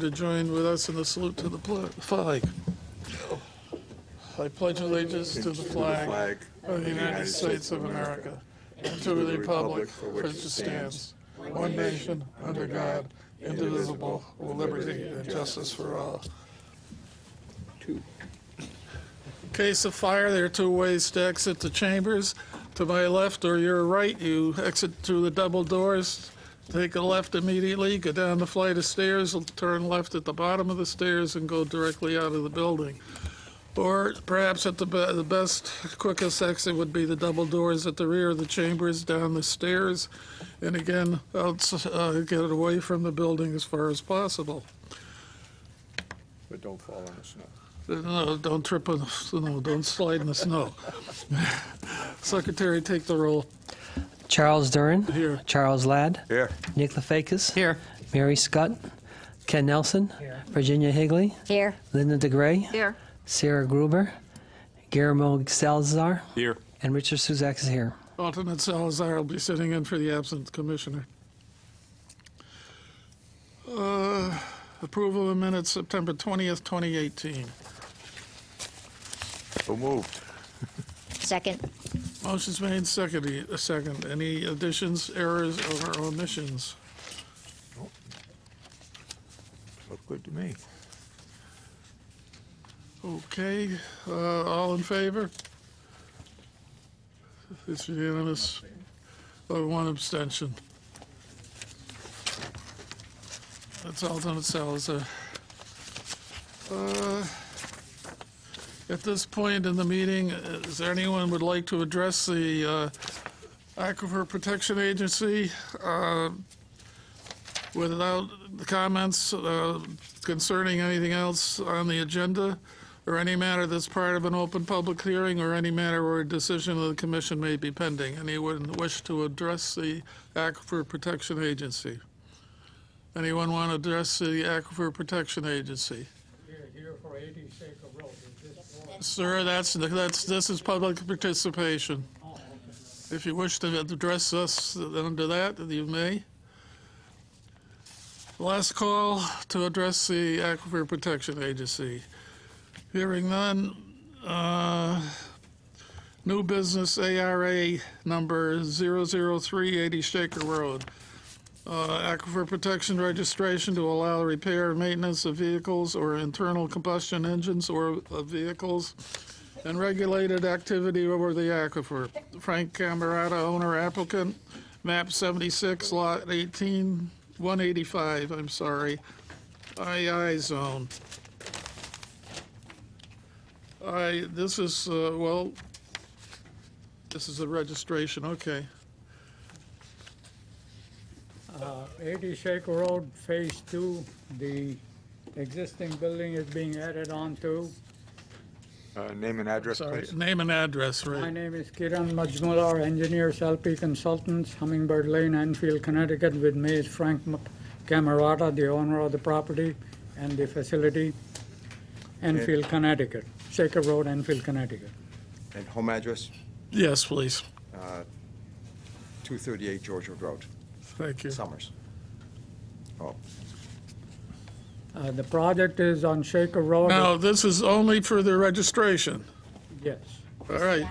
to join with us in the salute to the flag. I pledge allegiance to the flag of the United States of America and to the republic for which it stands, one nation, under God, indivisible, with liberty and justice for all. In case of fire, there are two ways to exit the chambers. To my left or your right, you exit through the double doors. Take a left immediately, go down the flight of stairs, turn left at the bottom of the stairs, and go directly out of the building. Or perhaps at the best, quickest exit would be the double doors at the rear of the chambers, down the stairs, and again, get away from the building as far as possible. But don't fall in the snow. No, don't trip on the snow, don't slide in the snow. Secretary, take the roll. Charles Durin. Here. Charles Ladd. Here. Nick Lefakis. Here. Mary Scott. Ken Nelson. Here. Virginia Higley. Here. Linda DeGray. Here. Sarah Gruber. Guillermo Salazar. Here. And Richard Suzak is here. Alternate Salazar will be sitting in for the absent commissioner. Approval of minutes, September 20th, 2018. So moved. Second. Motion's made, second. Any additions, errors, or omissions? Looked good to me. Okay, all in favor? It's unanimous, one abstention. That's alternate Salazar. At this point in the meeting, is there anyone would like to address the Aquifer Protection Agency without the comments concerning anything else on the agenda, or any matter that's part of an open public hearing, or any matter where a decision of the commission may be pending? Anyone wish to address the Aquifer Protection Agency? Anyone want to address the Aquifer Protection Agency? Here for 80 Shaker Road. Sir, this is public participation. If you wish to address us under that, you may. Last call to address the Aquifer Protection Agency. Hearing none. New business ARA number 00380 Shaker Road. Aquifer protection registration to allow repair and maintenance of vehicles or internal combustion engines or of vehicles, and regulated activity over the aquifer. Frank Camerata, owner applicant, map 76, lot 18, 185, I'm sorry, II zone. This is, this is a registration, okay. 80 Shaker Road, Phase 2. The existing building is being added on to. Name and address, Sorry, please. name and address, My right. name is Kiran Majmudar, Engineers LP Consultants, Hummingbird Lane, Enfield, Connecticut, with me is Frank Camerata, the owner of the property and the facility, Enfield, Connecticut. Shaker Road, Enfield, Connecticut. And home address, Yes, please. 238 Georgia Road, Thank you. Summers. Oh, The project is on Shaker Road. Now, this is only for the registration. Yes. All right.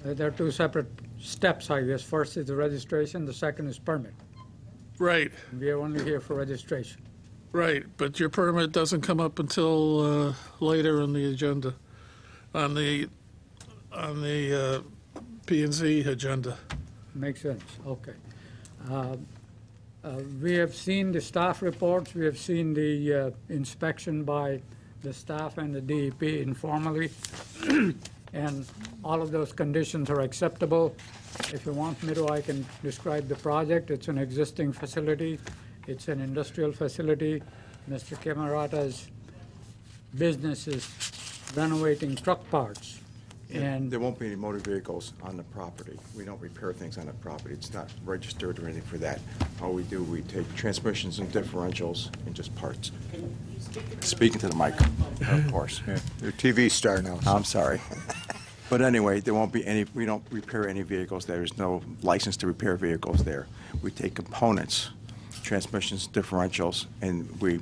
There are two separate steps, I guess. First is the registration, the second is permit. Right, We are only here for registration. right. But your permit doesn't come up until later in the agenda, on the P&Z agenda. Makes sense, okay. We have seen the staff reports, we have seen the inspection by the staff and the DEP informally, and all of those conditions are acceptable. If you want me to, I can describe the project. It's an existing facility. It's an industrial facility. Mr. Camerata's business is renovating truck parts. And there won't be any motor vehicles on the property. We don't repair things on the property. It's not registered or anything for that. All we do, we take transmissions and differentials and just parts. Speaking to the mic, of course. Yeah. Your TV star now. I'm sorry. But anyway, there won't be any, we don't repair any vehicles. There's no license to repair vehicles there. We take components, transmissions, differentials, and we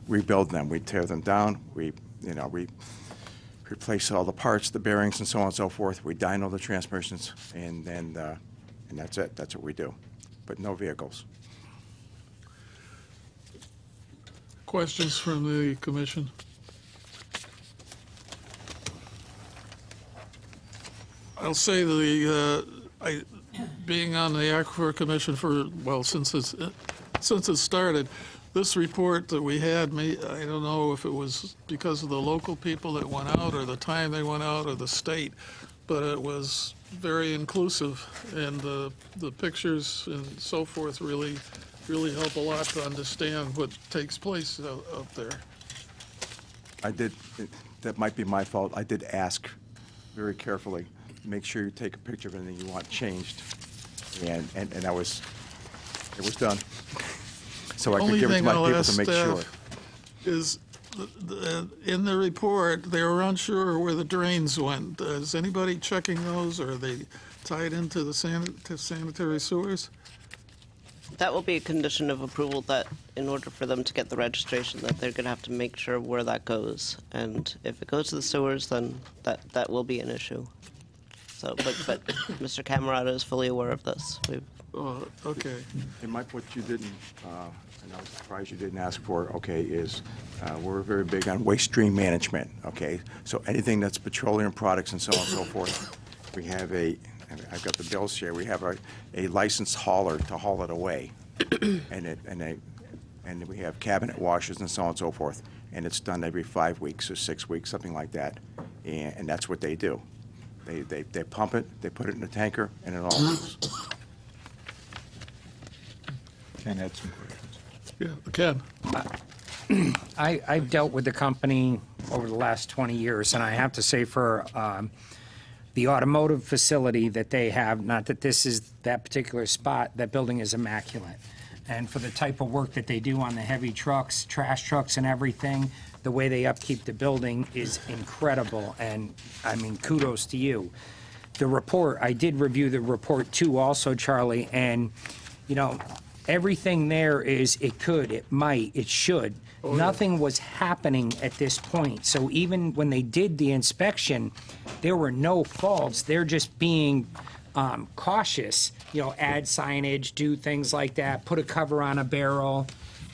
rebuild them. We tear them down, we replace all the parts, the bearings, and so on and so forth. We dyno the transmissions, and then and that's it. That's what we do. But no vehicles. Questions from the commission? I'll say being on the Aquifer Commission for, well, since it started, this report that we had, I don't know if it was because of the local people that went out or the time they went out or the state, but it was very inclusive, and the pictures and so forth really help a lot to understand what takes place out there. That might be my fault. I did ask very carefully, make sure you take a picture of anything you want changed, and it was done. So I could give it to my people to make sure. Is in the report, they were unsure where the drains went. Is anybody checking those, or are they tied into the sanitary sewers? That will be a condition of approval, that in order for them to get the registration, that they're going to have to make sure where that goes. And if it goes to the sewers, then that will be an issue. So, but Mr. Camerata is fully aware of this. Okay. And Mike, what you didn't, and I was surprised you didn't ask for, okay, is we're very big on waste stream management, okay? So anything that's petroleum products and so on and so forth, we have I've got the bills here, we have a licensed hauler to haul it away. and we have cabinet washers and so on and so forth. And it's done every 5 weeks or 6 weeks, something like that. And that's what they do. They pump it, they put it in a tanker, and it all leaves. Ken had some questions. Yeah, Ken. I've dealt with the company over the last 20 years, and I have to say for the automotive facility that they have, not that this is that particular spot, that building is immaculate. And for the type of work that they do on the heavy trucks, trash trucks and everything, the way they upkeep the building is incredible, and I mean, kudos to you. The report, I did review the report too also, Charlie, and, you know, everything there is, it could, it might, it should. Nothing was happening at this point. So even when they did the inspection, there were no faults. They're just being cautious, you know, add signage, do things like that, put a cover on a barrel.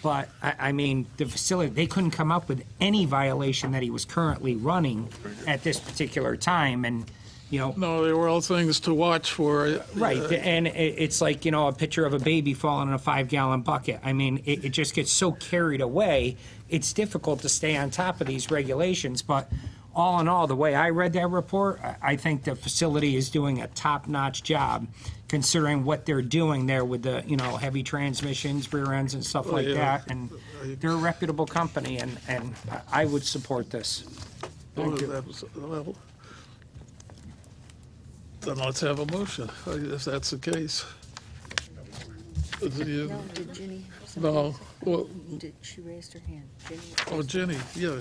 But, I mean, the facility, they couldn't come up with any violation that he was currently running at this particular time. And, you know. No, they were all things to watch for. Right, and it's like, you know, a picture of a baby falling in a 5-gallon bucket. I mean, it just gets so carried away, it's difficult to stay on top of these regulations. But all in all, the way I read that report, I think the facility is doing a top-notch job considering what they're doing there with the, you know, heavy transmissions, rear ends and stuff like that. And they're a reputable company, and I would support this. Thank you. Well, then let's have a motion, if that's the case. No, did Ginny? No. Well, Did she raise her hand? Ginny? oh, Ginny, yeah.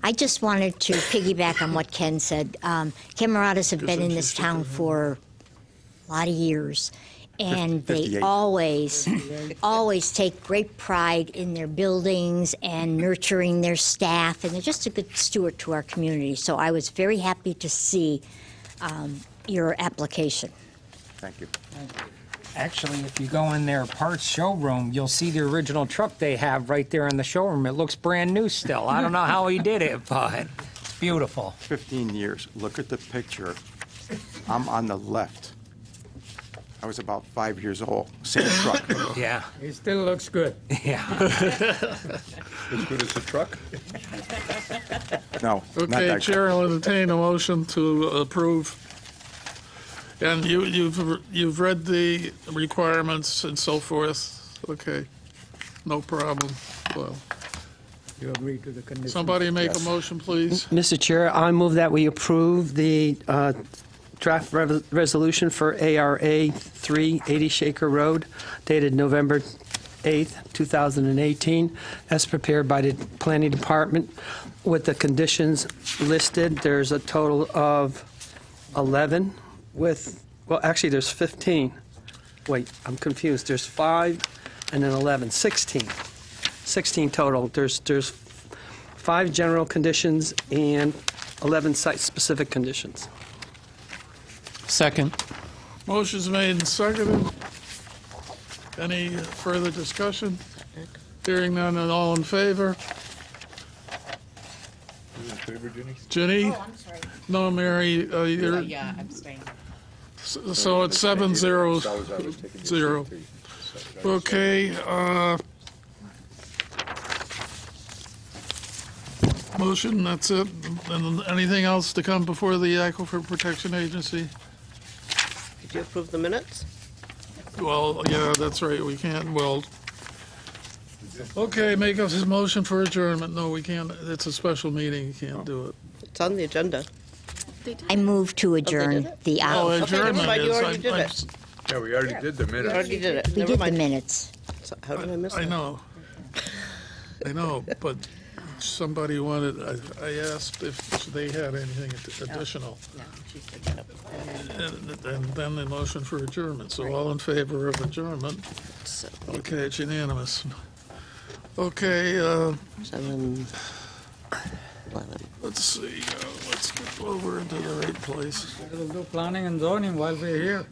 I just wanted to piggyback on what Ken said. Camaradas have been in this town for a lot of years, and they 58. always take great pride in their buildings and nurturing their staff, and they're just a good steward to our community. So I was very happy to see your application. Thank you. Actually, if you go in their parts showroom, you'll see the original truck they have right there in the showroom. It looks brand new still. I don't know how he did it, but it's beautiful. 15 years. Look at the picture. I'm on the left. I was about 5 years old. Same truck. Yeah, It still looks good. yeah. As good as the truck? No, not Okay, that Chair will entertain a motion to approve. And you've read the requirements and so forth? Okay, no problem. Well, You agree to the conditions? somebody make a Yes. motion, please. Mr. Chair, I move that we approve the draft resolution for ARA 380 Shaker Road dated November 8th, 2018, as prepared by the Planning Department with the conditions listed. There's a total of 11 with, well, actually, there's 15. Wait, I'm confused. There's 5 and then 11, 16. 16 total. There's 5 general conditions and 11 site-specific conditions. Second. Motion's made and seconded. Any further discussion? Hearing none, and all in favor? You in favor, Ginny? Ginny? I'm sorry. No, Mary, you're, Yeah, I'm staying. so it's 7-0. So I was taking your Zero. seat, too. Okay, motion, that's it. And anything else to come before the Aquifer Protection Agency? Did you approve the minutes? Well, yeah, that's right, we can't, well, okay, make a motion for adjournment. No, we can't, it's a special meeting, you can't do it. It's on the agenda. I move to adjourn it? the Oh, hour. adjournment mind, you is, already did I'm- it. Yeah, we already did the We minutes. already did it. We Never did the mind. minutes. So how did I miss I that? know. I know, but somebody wanted, I asked if they had anything additional. No, she said no. And then the motion for adjournment. So all in favor of adjournment? So, Okay, it's unanimous. Okay, 7, 11. let's see, let's get over into the right place. We'll do planning and zoning while we're here.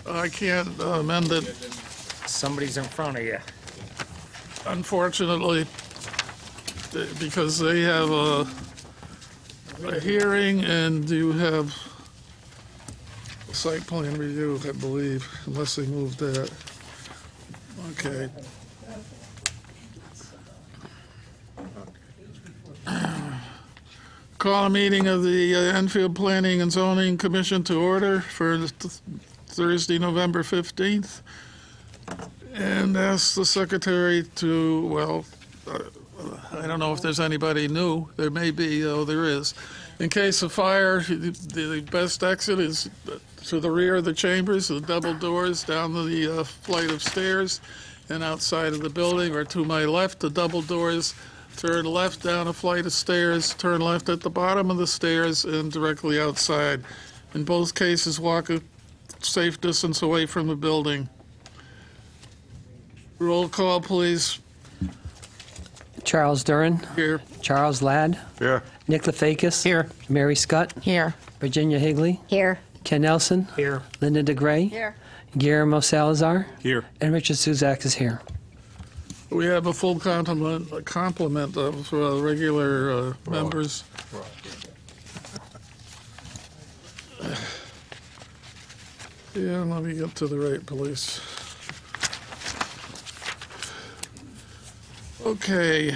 I can't amend it, Somebody's in front of you. unfortunately, because they have a hearing and you have a site plan review, I believe, unless they move that. Okay. Call a meeting of the Enfield Planning and Zoning Commission to order for Thursday, November 15th. And ask the secretary to, well, I don't know if there's anybody new. There may be, though there is. In case of fire, the best exit is to the rear of the chambers, the double doors down the flight of stairs and outside of the building, or to my left, the double doors. Turn left down a flight of stairs, turn left at the bottom of the stairs and directly outside. In both cases, walk a safe distance away from the building. Roll call, please. Charles Duran, Here. Charles Ladd, Yeah. Nick Lefakis. Here. Mary Scott, Here. Virginia Higley, Here. Ken Nelson, Here. Linda DeGray, Here. Guillermo Salazar, Here. and Richard Suzak is here. We have a full complement of regular members. Yeah, let me get to the right place. Okay,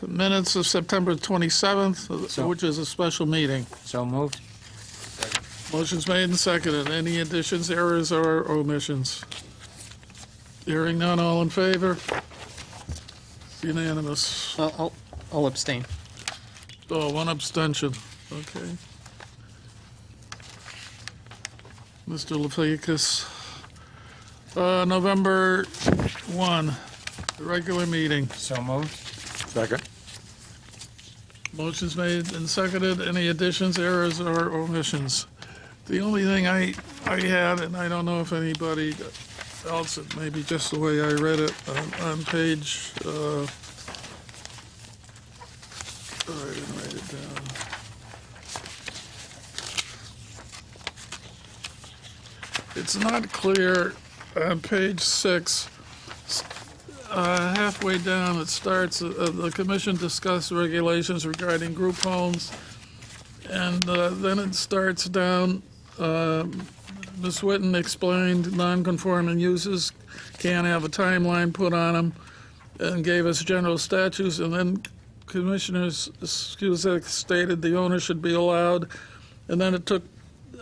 minutes of September 27th, which is a special meeting. So moved. Motion's made and seconded. Any additions, errors, or omissions? Hearing none, all in favor? Unanimous. I'll abstain. Oh, one abstention. Okay. Mr. Lefakis. November 1, regular meeting. So moved. Second. Motion's made and seconded. Any additions, errors, or omissions? The only thing I had, and I don't know if anybody else, it may be just the way I read it, on page, I didn't write it down. It's not clear on page 6, halfway down, it starts, the commission discussed regulations regarding group homes, and then it starts down, Ms. Whitten explained non-conforming uses can't have a timeline put on them, and gave us general statutes, and then Commissioner Cusack stated the owner should be allowed, and then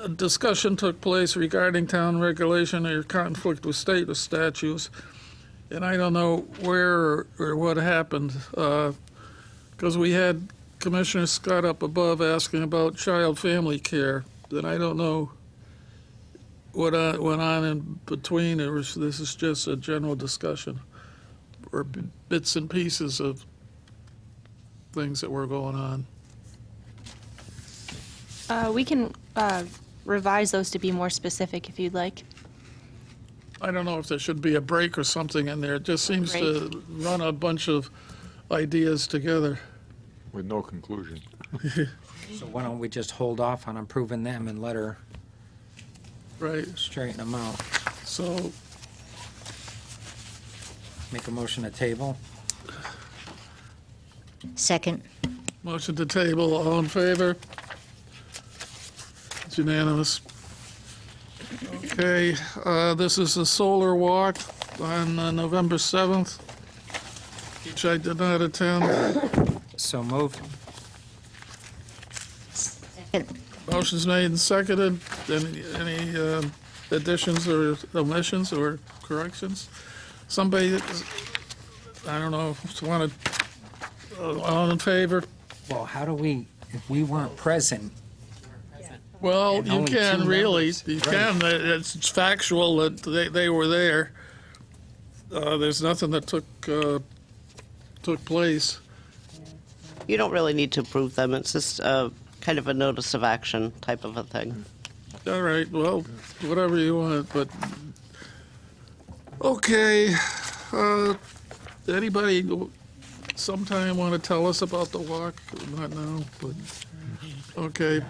a discussion took place regarding town regulation or conflict with state statutes, and I don't know where or what happened, because we had Commissioner Scott up above asking about child family care, and I don't know what went on in between. This is just a general discussion, or bits and pieces of things that were going on. We can revise those to be more specific if you'd like. I don't know if there should be a break or something in there. It just seems to run a bunch of ideas together. With no conclusion. So why don't we just hold off on approving them and let her Right, straighten them out? so, Make a motion to table? Second. motion to table, all in favor? It's unanimous. Okay, this is a solar walk on November 7th, which I did not attend. So moved. Second. Motion's made and seconded. Any additions or omissions or corrections? Somebody, I don't know, if you want to, all in favor? Well, how do we, if we weren't present, Well, And you only can two really, members. you Right. can, it's factual that they were there. There's nothing that took place. You don't really need to approve them. It's just kind of a notice of action type of a thing. All right, well, whatever you want, but, okay. Anybody sometime want to tell us about the walk? Not now, but, okay.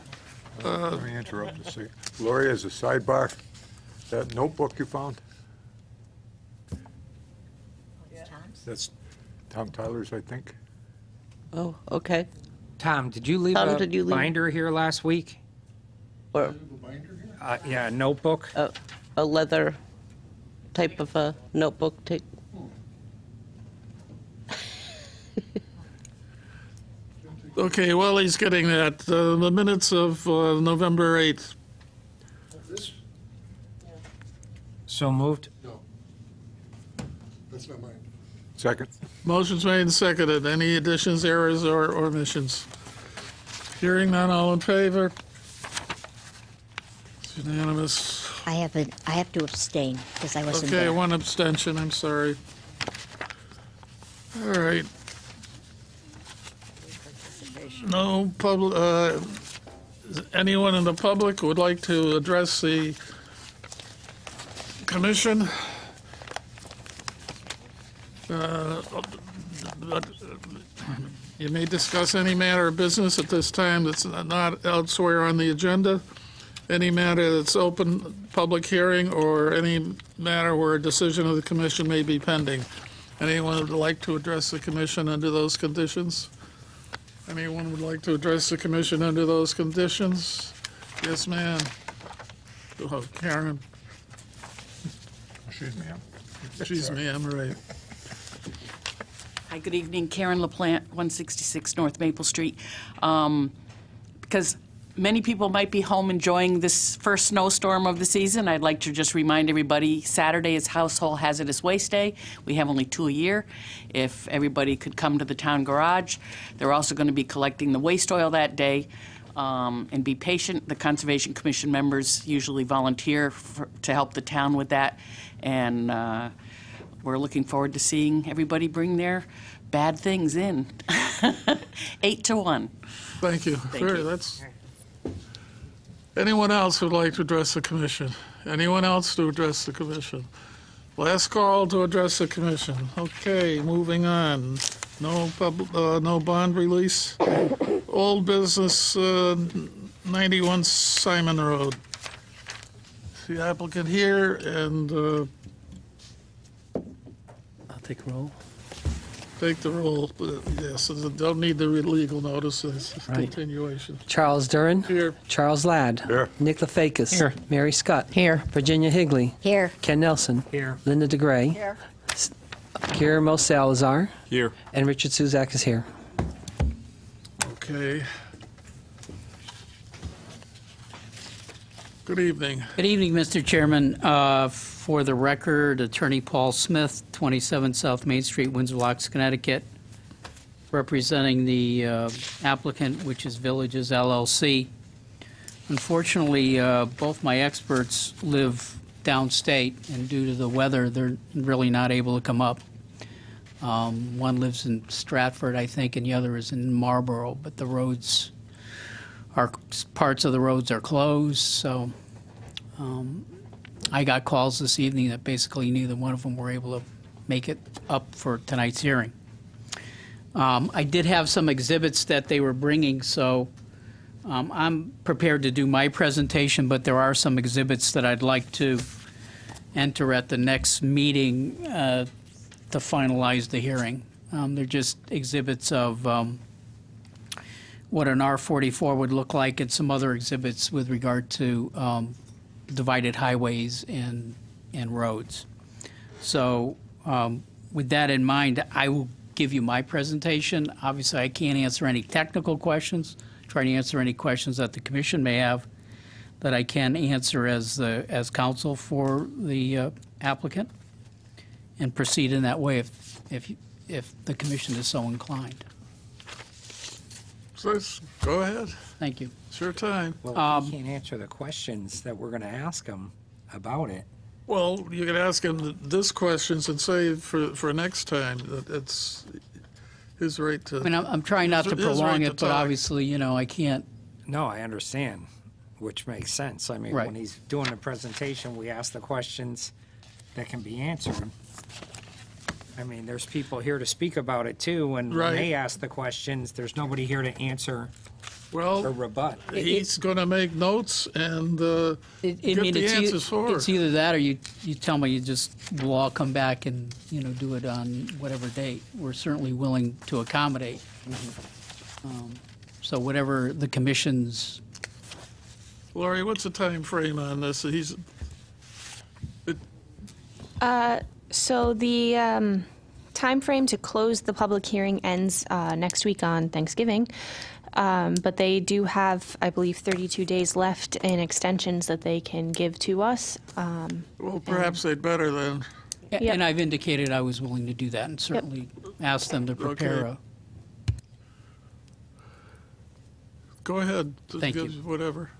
Let me interrupt to see. Lori, as a sidebar, that notebook you found? That's Tom Tyler's, I think. Oh, okay. Tom, did you leave Tom, a did you leave- binder here last week? Or Yeah, a notebook? a leather type of a notebook. Okay, well, he's getting that. The minutes of November 8th. So moved. That's not mine. Second. Motion's made and seconded. Any additions, errors, or omissions? Hearing none, all in favor? It's unanimous. I have to abstain because I wasn't Okay, there. one abstention, I'm sorry. All right. No public, anyone in the public would like to address the commission? But you may discuss any matter of business at this time that's not elsewhere on the agenda. Any matter that's open public hearing or any matter where a decision of the commission may be pending. Anyone would like to address the commission under those conditions? Anyone would like to address the commission under those conditions? Yes, ma'am. Oh, Karen. She's ma'am. She's ma'am, right. Hi, good evening. Karen LaPlante, 166 North Maple Street. Because many people might be home enjoying this first snowstorm of the season, I'd like to just remind everybody, Saturday is Household Hazardous Waste Day. We have only 2 a year. If everybody could come to the town garage. They're also going to be collecting the waste oil that day. And be patient. The Conservation Commission members usually volunteer to help the town with that. And we're looking forward to seeing everybody bring their bad things in. 8-1. Thank you. That's. Anyone else who'd like to address the commission? Anyone else to address the commission? Last call to address the commission. Okay, moving on. No bond release. Old business, 91 Simon Road. The applicant here, and I'll take roll. take the roll. Yes, don't need the legal notice. It's Right. continuation. Charles Durin. Here. Charles Ladd. Here. Nick Lefakis. Here. Mary Scott. Here. Virginia Higley. Here. Ken Nelson. Here. Linda DeGray. Here. Guillermo Salazar. Here. And Richard Suzak is here. Okay. Good evening. Good evening, Mr. Chairman. For the record, Attorney Paul Smith, 27 South Main Street, Windsor Locks, Connecticut, representing the applicant, which is Villages LLC. Unfortunately, both my experts live downstate, and due to the weather, they're really not able to come up. One lives in Stratford, I think, and the other is in Marlborough, but the roads parts of the roads are closed, so I got calls this evening that basically neither one of them were able to make it up for tonight's hearing. I did have some exhibits that they were bringing, so I'm prepared to do my presentation, but there are some exhibits that I'd like to enter at the next meeting to finalize the hearing. They're just exhibits of what an R44 would look like and some other exhibits with regard to divided highways and roads. So with that in mind, I will give you my presentation. Obviously, I can't answer any technical questions. Try to answer any questions that the commission may have that I can answer as counsel for the applicant, and proceed in that way if the commission is so inclined. So go ahead. Thank you. It's your time. Well, we can't answer the questions that we're going to ask them about it. Well, you can ask him this questions and say for next time that it's his right to. I mean, I'm trying not to his prolong right it, to but talk. obviously, you know, I can't. No, I understand, which makes sense. I mean, Right. when he's doing the presentation, we ask the questions that can be answered. I mean, there's people here to speak about it too, and Right. when they ask the questions, there's nobody here to answer or Well, rebut. he's going to make notes and get the answers for It's either that or you tell me we'll all come back and, you know, do it on whatever date. We're certainly willing to accommodate. So whatever the commission's, Laurie, what's the time frame on this? So the time frame to close the public hearing ends next week on Thanksgiving, but they do have, I believe, 32 days left in extensions that they can give to us. Well, perhaps they'd better then. and I've indicated I was willing to do that and certainly ask them to prepare Okay. Go ahead. Thank you. Whatever.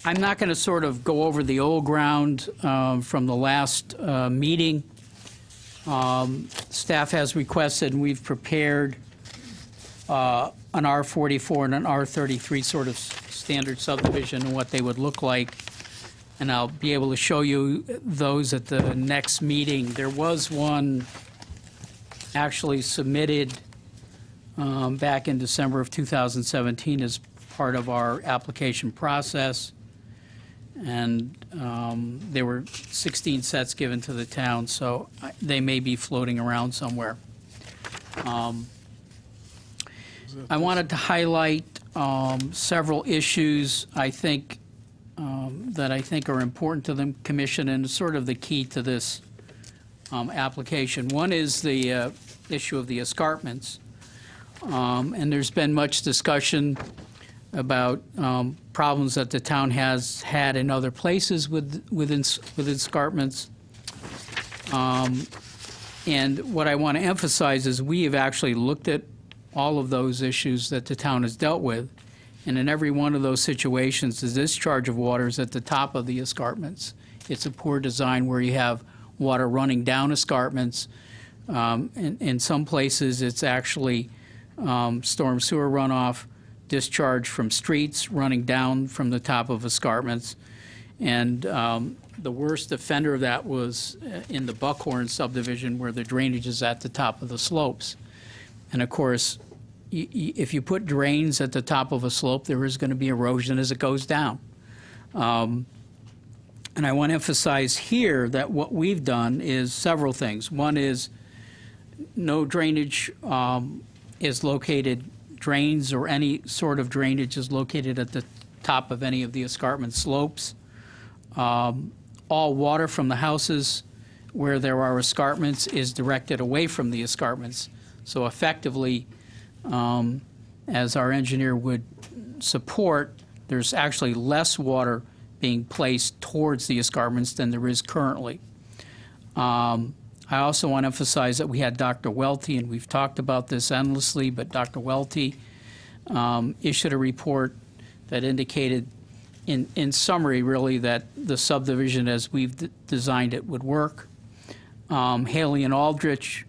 I'm not going to sort of go over the old ground from the last meeting. Staff has requested, and we've prepared an R44 and an R33 sort of standard subdivision and what they would look like. And I'll be able to show you those at the next meeting. There was one actually submitted back in December of 2017 as part of our application process. And there were 16 sets given to the town, so they may be floating around somewhere. I wanted to highlight several issues I think that I think are important to the commission and sort of the key to this application. One is the issue of the escarpments, and there's been much discussion about problems that the town has had in other places with escarpments. And what I want to emphasize is we have actually looked at all of those issues that the town has dealt with. And in every one of those situations, the discharge of water is at the top of the escarpments. It's a poor design where you have water running down escarpments. In some places, it's actually storm sewer runoff, discharge from streets running down from the top of escarpments. And the worst offender of that was in the Buckhorn subdivision where the drainage is at the top of the slopes. And of course, if you put drains at the top of a slope, there is going to be erosion as it goes down. And I want to emphasize here that what we've done is several things. One is no drainage is located, drains or any sort of drainage is located at the top of any of the escarpment slopes. All water from the houses where there are escarpments is directed away from the escarpments. So effectively, as our engineer would support, there's actually less water being placed towards the escarpments than there is currently. I also want to emphasize that we had Dr. Welty, and we've talked about this endlessly, but Dr. Welty issued a report that indicated, in summary, really, that the subdivision as we've designed it would work. Haley and Aldrich,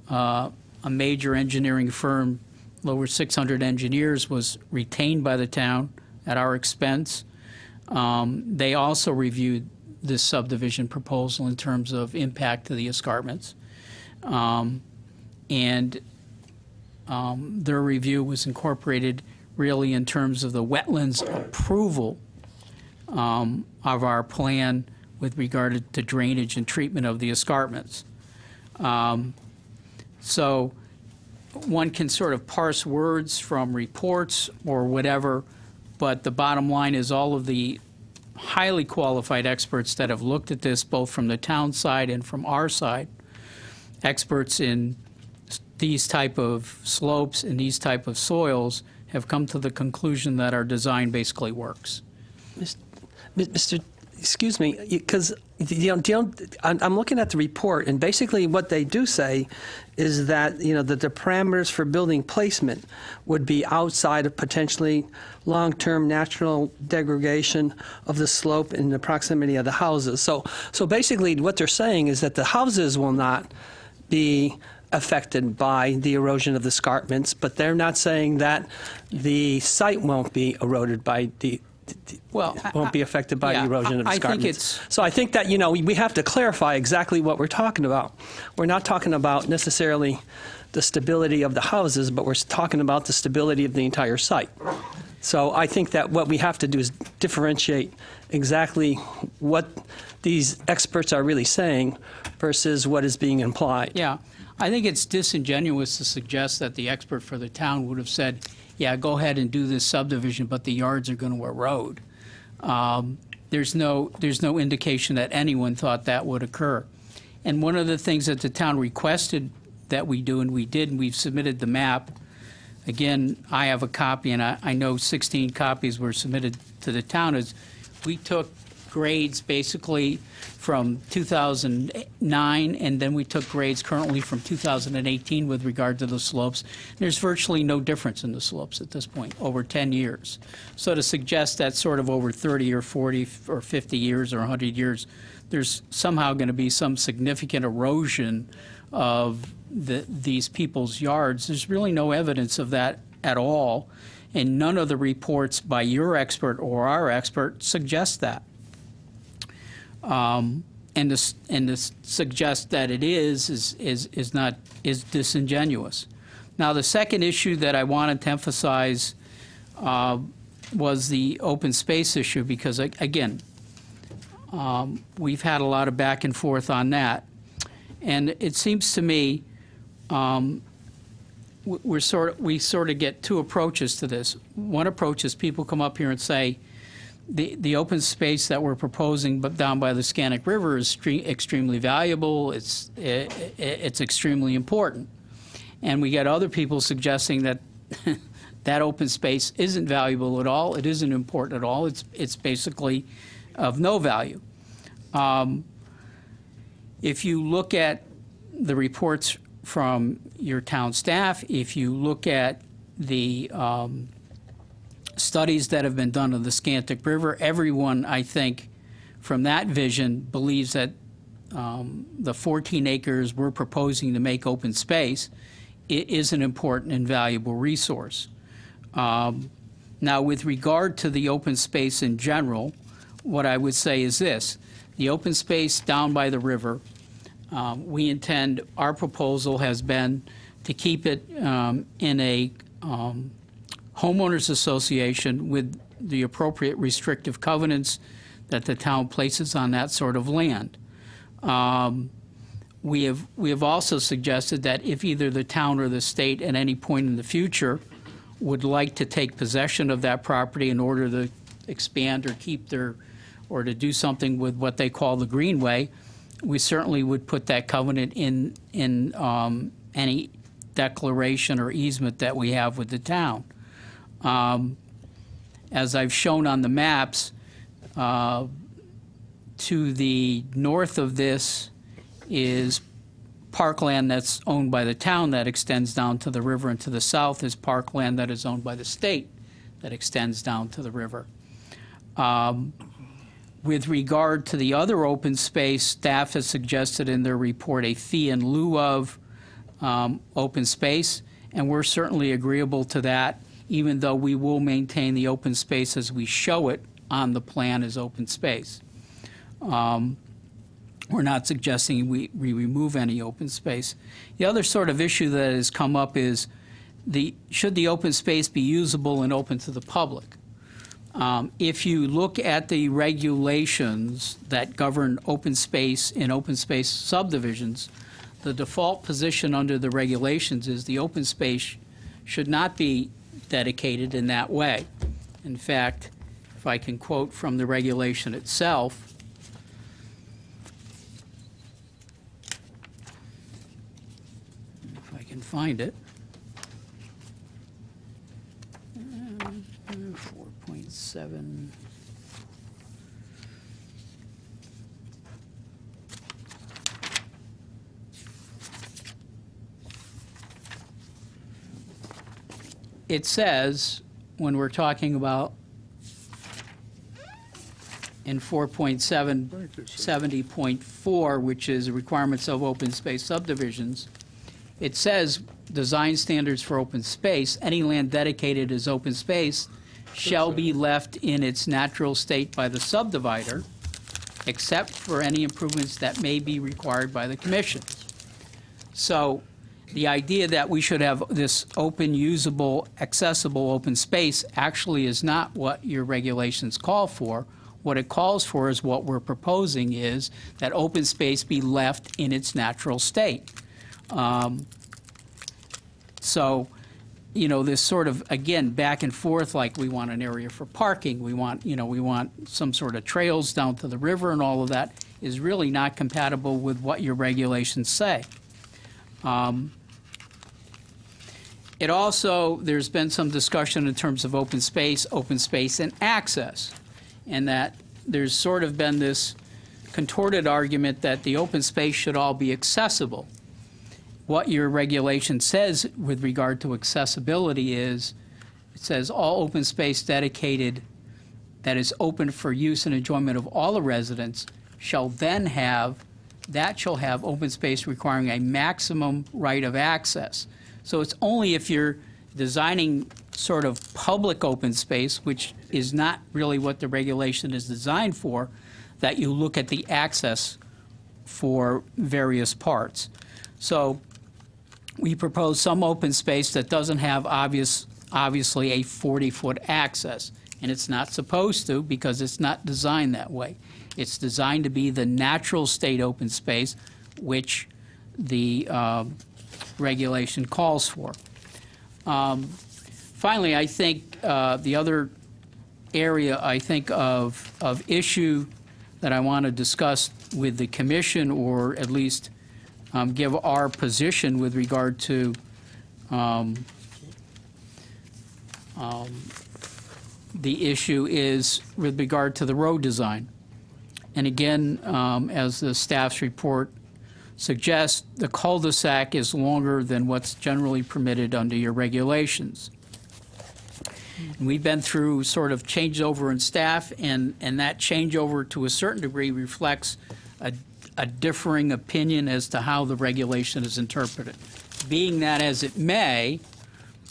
a major engineering firm, over 600 engineers, was retained by the town at our expense They also reviewed this subdivision proposal in terms of impact to the escarpments. Their review was incorporated really in terms of the wetlands approval of our plan with regard to drainage and treatment of the escarpments. So one can sort of parse words from reports or whatever, but the bottom line is all of the highly qualified experts that have looked at this, both from the town side and from our side, experts in these type of slopes and these type of soils, have come to the conclusion that our design basically works. Mr. Excuse me, because I'm looking at the report, and basically what they do say is that that the parameters for building placement would be outside of potentially long-term natural degradation of the slope in the proximity of the houses. So basically what they're saying is that the houses will not be affected by the erosion of the escarpments, but they're not saying that the site won't be eroded by won't be affected by the erosion of the escarpments. So I think that we have to clarify exactly what we're talking about. We're not talking about necessarily the stability of the houses, but we're talking about the stability of the entire site. So I think that what we have to do is differentiate exactly what these experts are really saying versus what is being implied. Yeah, I think it's disingenuous to suggest that the expert for the town would have said, yeah, go ahead and do this subdivision, but the yards are going to erode. There's no indication that anyone thought that would occur. And one of the things that the town requested that we do, and we did, and we've submitted the map. Again, I have a copy, and I know 16 copies were submitted to the town, is we took grades basically from 2009, and then we took grades currently from 2018 with regard to the slopes. There's virtually no difference in the slopes at this point, over 10 years. So to suggest that sort of over 30 or 40 or 50 years or 100 years, there's somehow going to be some significant erosion of these people's yards, there's really no evidence of that at all, and none of the reports by your expert or our expert suggest that. And to suggest that it is disingenuous. Now, the second issue that I wanted to emphasize was the open space issue, because again, we've had a lot of back and forth on that, and it seems to me we sort of get two approaches to this. One approach is people come up here and say, the open space that we're proposing but down by the Scannick River is extremely valuable, it's extremely important. And we get other people suggesting that that open space isn't valuable at all, it isn't important at all, it's basically of no value. If you look at the reports from your town staff, if you look at the studies that have been done of the Scannick River, everyone, I think, from that vision believes that the 14 acres we're proposing to make open space is an important and valuable resource. Now, with regard to the open space in general, what I would say is this. The open space down by the river, we intend, our proposal has been to keep it in a homeowners association with the appropriate restrictive covenants that the town places on that sort of land. We have also suggested that if either the town or the state at any point in the future would like to take possession of that property in order to expand or keep their, or to do something with what they call the greenway, we certainly would put that covenant in any declaration or easement that we have with the town. As I've shown on the maps, to the north of this is parkland that's owned by the town that extends down to the river, and to the south is parkland that is owned by the state that extends down to the river. With regard to the other open space, staff has suggested in their report a fee in lieu of open space, and we're certainly agreeable to that, even though we will maintain the open space as we show it on the plan as open space. We're not suggesting we remove any open space. The other sort of issue that has come up is should the open space be usable and open to the public? If you look at the regulations that govern open space in open space subdivisions, the default position under the regulations is the open space should not be dedicated in that way. In fact, if I can quote from the regulation itself, if I can find it, 4.7. It says, when we're talking about in 4.70.4, which is requirements of open space subdivisions, it says design standards for open space, any land dedicated as open space shall be left in its natural state by the subdivider, except for any improvements that may be required by the commission. So the idea that we should have this open, usable, accessible open space actually is not what your regulations call for. What it calls for is what we're proposing is that open space be left in its natural state. So, you know, this sort of, again, back and forth, like we want an area for parking, we want some sort of trails down to the river and all of that is really not compatible with what your regulations say. It also, there's been some discussion in terms of open space and access, and that there's sort of been this contorted argument that the open space should all be accessible. What your regulation says with regard to accessibility is, it says all open space dedicated that is open for use and enjoyment of all the residents shall have open space requiring a maximum right of access. So it's only if you're designing sort of public open space, which is not really what the regulation is designed for, that you look at the access for various parts. So we propose some open space that doesn't have obviously a 40-foot access, and it's not supposed to because it's not designed that way. It's designed to be the natural state open space, which the regulation calls for. Finally, I think the other area I think of issue that I want to discuss with the commission, or at least give our position with regard to the issue, is with regard to the road design. And again, as the staff's report suggests, the cul-de-sac is longer than what's generally permitted under your regulations. And we've been through sort of changeover in staff, and that changeover to a certain degree reflects a differing opinion as to how the regulation is interpreted. Being that as it may,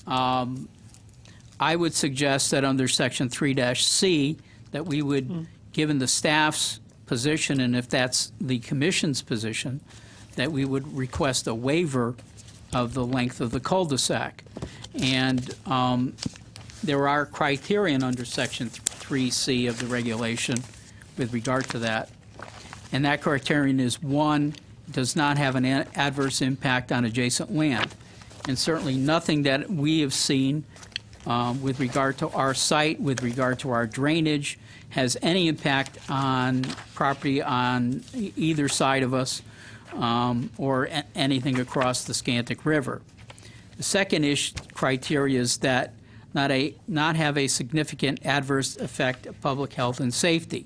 I would suggest that under Section 3-C that we would, given the staff's position, and if that's the commission's position, that we would request a waiver of the length of the cul-de-sac. And there are criterion under Section 3C of the regulation with regard to that. And that criterion is, one, does not have an adverse impact on adjacent land. And certainly nothing that we have seen with regard to our site, with regard to our drainage, has any impact on property on either side of us or anything across the Scantic River. The second criteria is that not have a significant adverse effect of public health and safety.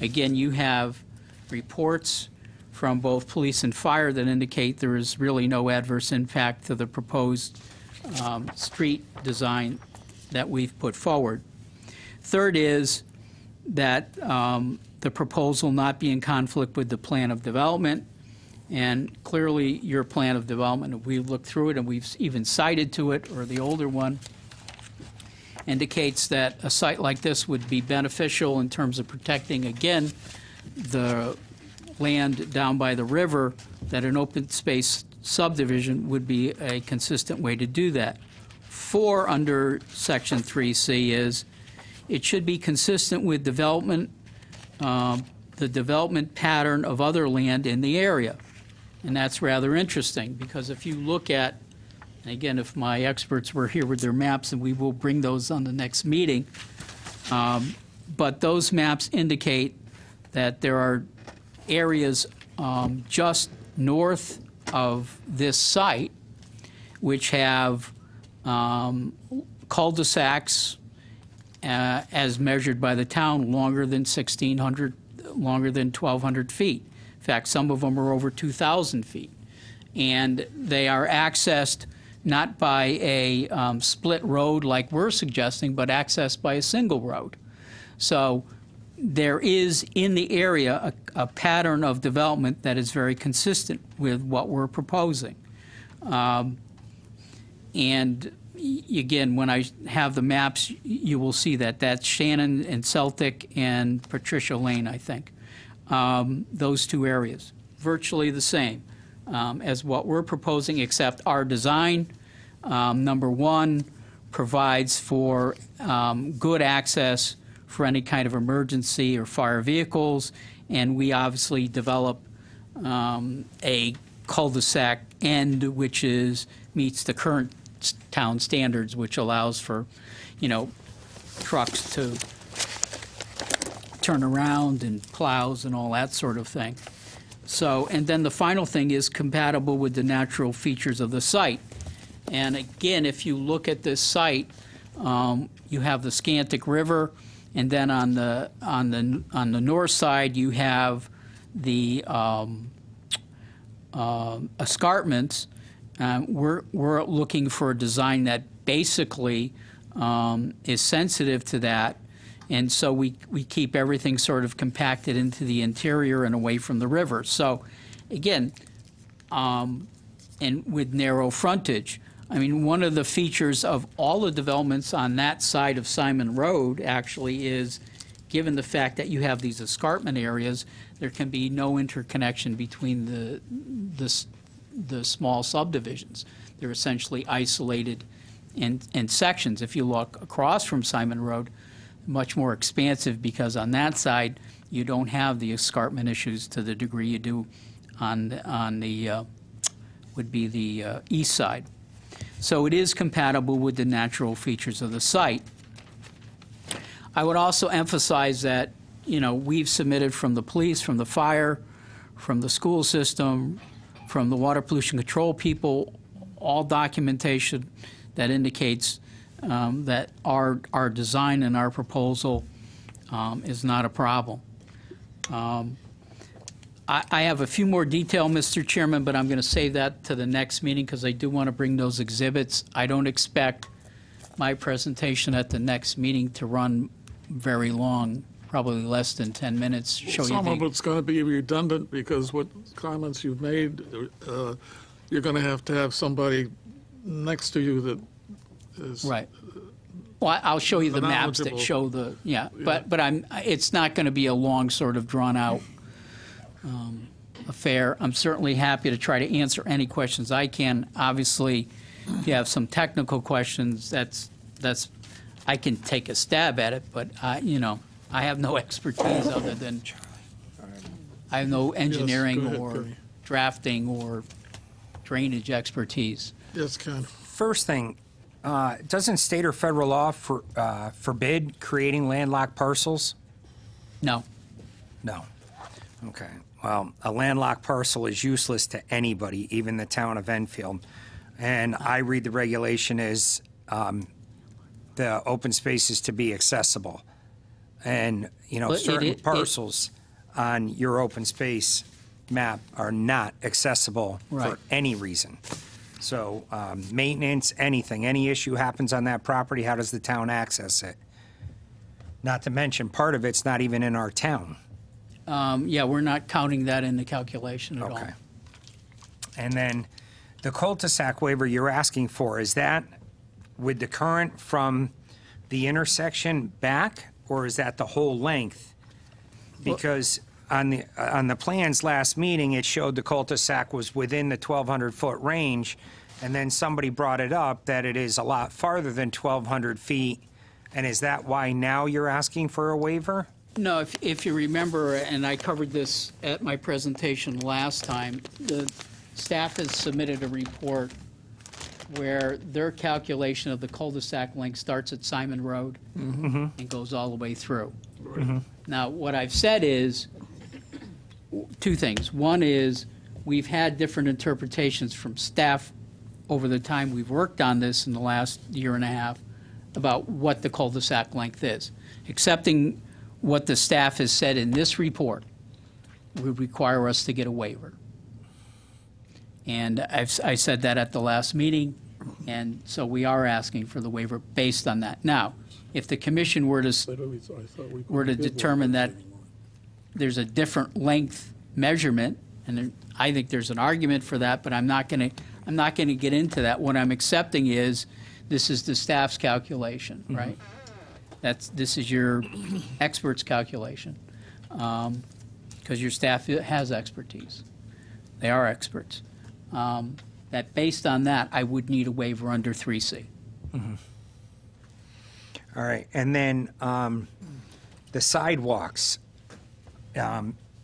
Again, you have reports from both police and fire that indicate there is really no adverse impact to the proposed street design that we've put forward. Third is that the proposal not be in conflict with the plan of development. And clearly, your plan of development, we've looked through it and we've even cited to it, or the older one, indicates that a site like this would be beneficial in terms of protecting, again, the land down by the river, that an open space subdivision would be a consistent way to do that. 4 under Section 3C is, it should be consistent with development, the development pattern of other land in the area. And that's rather interesting, because if you look at, and again, if my experts were here with their maps, and we will bring those on the next meeting, but those maps indicate that there are areas just north of this site which have cul-de-sacs as measured by the town longer than 1,600, longer than 1,200 feet. In fact, some of them are over 2,000 feet. And they are accessed not by a split road like we're suggesting, but accessed by a single road. So there is in the area a pattern of development that is very consistent with what we're proposing. And again, when I have the maps, you will see that that's Shannon and Celtic and Patricia Lane, I think. Those 2 areas, virtually the same as what we're proposing, except our design, number 1, provides for good access for any kind of emergency or fire vehicles, and we obviously develop a cul-de-sac end which meets the current town standards, which allows for, trucks to turn around and plows and all that sort of thing. So, and then the final thing is compatible with the natural features of the site. And again, if you look at this site, you have the Scantic River, and then on the north side you have the escarpments. We're looking for a design that basically is sensitive to that, and so we keep everything sort of compacted into the interior and away from the river. So again, and with narrow frontage. I mean, one of the features of all the developments on that side of Simon Road actually is, given the fact that you have these escarpment areas, there can be no interconnection between the small subdivisions. They're essentially isolated in sections. If you look across from Simon Road, much more expansive, because on that side you don't have the escarpment issues to the degree you do on the would be the east side. So it is compatible with the natural features of the site. I would also emphasize that, we've submitted from the police, from the fire, from the school system, from the water pollution control people, all documentation that indicates that our design and our proposal is not a problem. I have a few more detail, Mr. Chairman, but I'm going to save that to the next meeting because I do want to bring those exhibits. I don't expect my presentation at the next meeting to run very long, probably less than 10 minutes. Some of it's going to be redundant because what comments you've made, you're going to have somebody next to you that is... Right. Well, I'll show you the maps that show the, but it's not going to be a long sort of drawn out affair. I'm certainly happy to try to answer any questions I can. Obviously, if you have some technical questions, that's I can take a stab at it, but I have no expertise other than I have no engineering or drafting or drainage expertise. Yes, Ken. First thing, doesn't state or federal law forbid creating landlocked parcels? No. No. Okay. Well, a landlocked parcel is useless to anybody, even the town of Enfield. And I read the regulation as the open space is to be accessible. And, certain parcels on your open space map are not accessible for any reason. So maintenance, anything, any issue happens on that property, how does the town access it? Not to mention, part of it's not even in our town. We're not counting that in the calculation at all. Okay. And then the cul-de-sac waiver you're asking for, is that with the current from the intersection back, or is that the whole length? Because on the plans last meeting, it showed the cul-de-sac was within the 1,200-foot range, and then somebody brought it up that it is a lot farther than 1,200 feet, and is that why now you're asking for a waiver? No, if you remember, and I covered this at my presentation last time, the staff has submitted a report where their calculation of the cul-de-sac length starts at Simon Road and goes all the way through. Now, what I've said is two things. One is we've had different interpretations from staff over the time we've worked on this in the last year and a half about what the cul-de-sac length is. Accepting what the staff has said in this report would require us to get a waiver. And I said that at the last meeting, and so we are asking for the waiver based on that. Now, if the commission were to determine that there's a different length measurement, and I think there's an argument for that, but I'm not going to get into that. What I'm accepting is this is the staff's calculation, right? This is your expert's calculation, because your staff has expertise. They are experts. That based on that, I would need a waiver under 3C. All right, and then the sidewalks.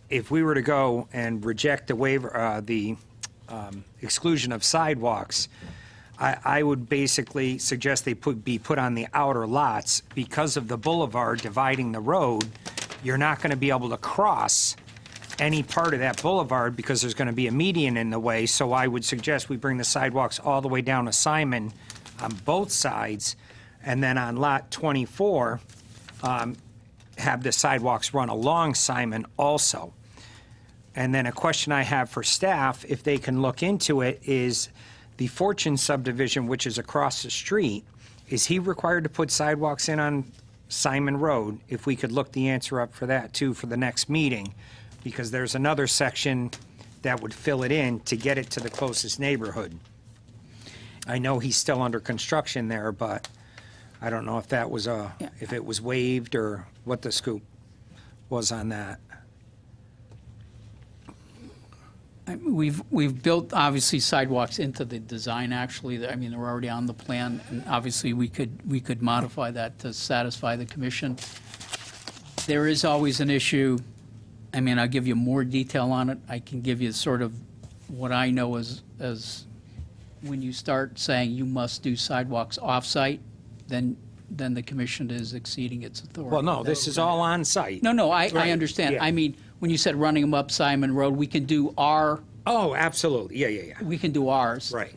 If we were to go and reject the waiver, the exclusion of sidewalks, I would basically suggest they be put on the outer lots because of the boulevard dividing the road. You're not going to be able to cross any part of that boulevard because there's going to be a median in the way. So I would suggest we bring the sidewalks all the way down to Simon on both sides, and then on lot 24, have the sidewalks run along Simon also. And then a question I have for staff, if they can look into it, is the Fortune subdivision, which is across the street, is he required to put sidewalks in on Simon Road? If we could look the answer up for that too for the next meeting, because there's another section that would fill it in to get it to the closest neighborhood. I know he's still under construction there, but I don't know if that was if it was waived or what the scoop was on that. We've built, obviously, sidewalks into the design, actually. I mean, they're already on the plan, and obviously, we could modify that to satisfy the commission. There is always an issue. I mean, I'll give you more detail on it. I can give you sort of what I know as when you start saying you must do sidewalks off-site, then the commission is exceeding its authority. Well, no, this is all on-site. No, I understand. Yeah. I mean, when you said running them up Simon Road, we can do our... Oh, absolutely. Yeah. We can do ours. Right.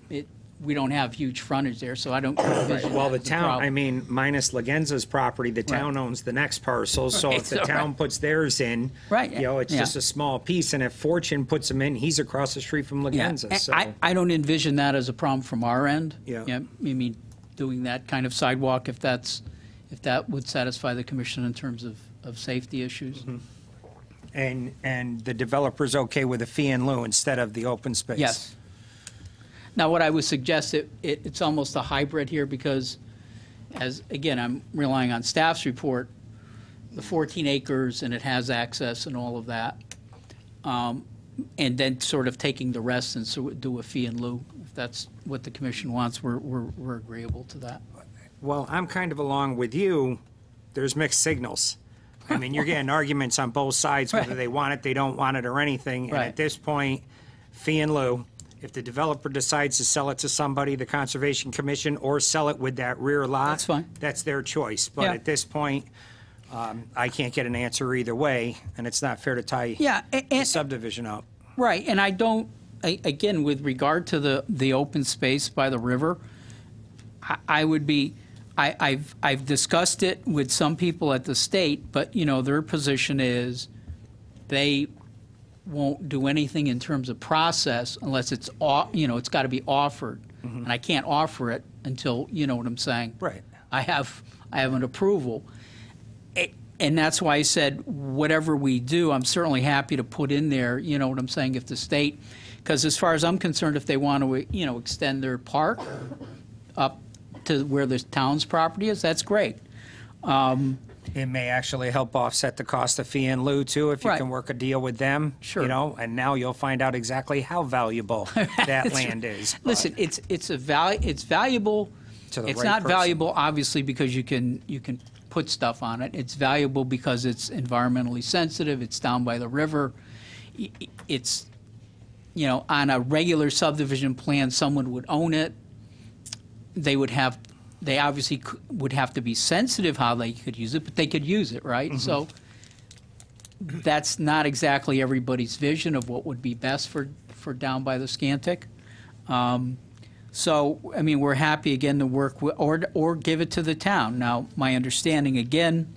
We don't have huge frontage there, so I don't envision Well, that the as a town, problem. I mean, minus Legenza's property, the town owns the next parcel, so if the so town puts theirs in, Right, you know, it's yeah. just a small piece, and if Fortune puts them in, he's across the street from Yeah, Legenza, and so. I don't envision that as a problem from our end. Yeah. I mean, doing that kind of sidewalk, if that would satisfy the commission in terms of safety issues. And the developer's okay with a fee in lieu instead of the open space? Yes. Now, what I would suggest, it's almost a hybrid here because, again, I'm relying on staff's report, the 14 acres and it has access and all of that, and then sort of taking the rest and so do a fee in lieu. If that's what the commission wants, we're agreeable to that. Well, I'm kind of along with you. There's mixed signals. I mean, you're getting arguments on both sides, whether they want it, they don't want it, or anything. And Right. at this point, fee in lieu. If the developer decides to sell it to somebody, the Conservation Commission, or sell it with that rear lot, That's fine. That's their choice. But Yeah. at this point, I can't get an answer either way, and it's not fair to tie Yeah, the subdivision up. Right, and again, with regard to the open space by the river, I've discussed it with some people at the state, but, their position is they won't do anything in terms of process unless it's got to be offered. And I can't offer it until, you know what I'm saying? Right. I have an approval. And that's why I said, whatever we do, I'm certainly happy to put in there, you know what I'm saying, if the state, because as far as I'm concerned, if they want to, extend their park up to where the town's property is, that's great. It may actually help offset the cost of fee and lieu too, if you Right. can work a deal with them. Sure. You know, and now you'll find out exactly how valuable that land is. But Listen, it's valuable. To the It's right not person. valuable, obviously, because you can put stuff on it. It's valuable because it's environmentally sensitive. It's down by the river. It's, you know, on a regular subdivision plan, someone would own it. They obviously would have to be sensitive how they could use it, but they could use it, right? So that's not exactly everybody's vision of what would be best for down by the Scantic. So, I mean, we're happy again to work or give it to the town. Now, my understanding again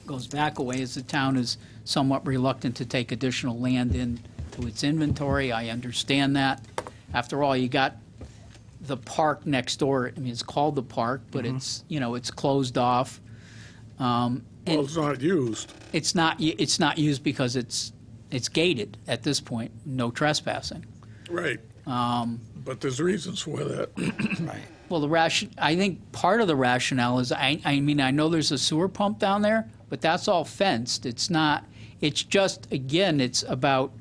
goes back a ways. The town is somewhat reluctant to take additional land into its inventory. I understand that. After all, you got the park next door. I mean, it's called the park, but it's, you know, it's closed off. Well, it's not used. It's not used because it's gated at this point. No trespassing. Right. But there's reasons for that. right. Well, I think part of the rationale is, I mean, I know there's a sewer pump down there, but that's all fenced. It's not, it's just, again, it's about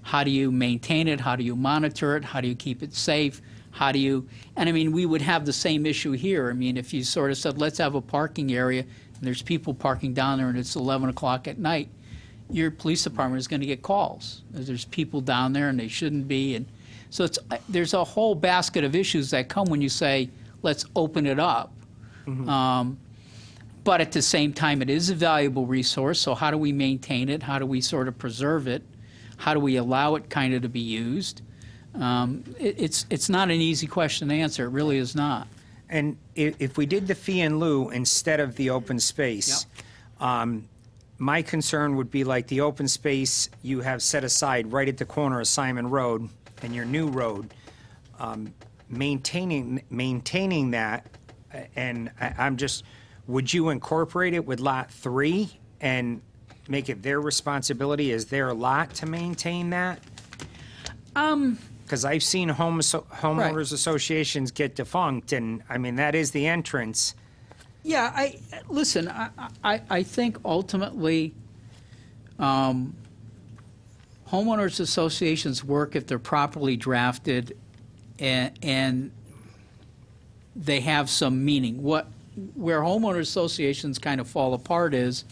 how do you maintain it, how do you monitor it, how do you keep it safe, how do you, and I mean, we would have the same issue here. I mean, if you sort of said, let's have a parking area, and there's people parking down there and it's 11 o'clock at night, your police department is going to get calls. There's people down there and they shouldn't be, and so there's a whole basket of issues that come when you say, let's open it up. But at the same time, it is a valuable resource, so how do we maintain it? How do we sort of preserve it? How do we allow it kind of to be used? It's not an easy question to answer. It really is not. And if we did the fee in lieu instead of the open space, my concern would be like the open space you have set aside right at the corner of Simon Road and your new road, maintaining that, and I'm just, would you incorporate it with Lot 3 and make it their responsibility as their lot to maintain that? Because I've seen homeowners associations get defunct, and I mean, that is the entrance. Yeah, listen, I think ultimately homeowners associations work if they're properly drafted and they have some meaning. Where homeowners associations kind of fall apart is,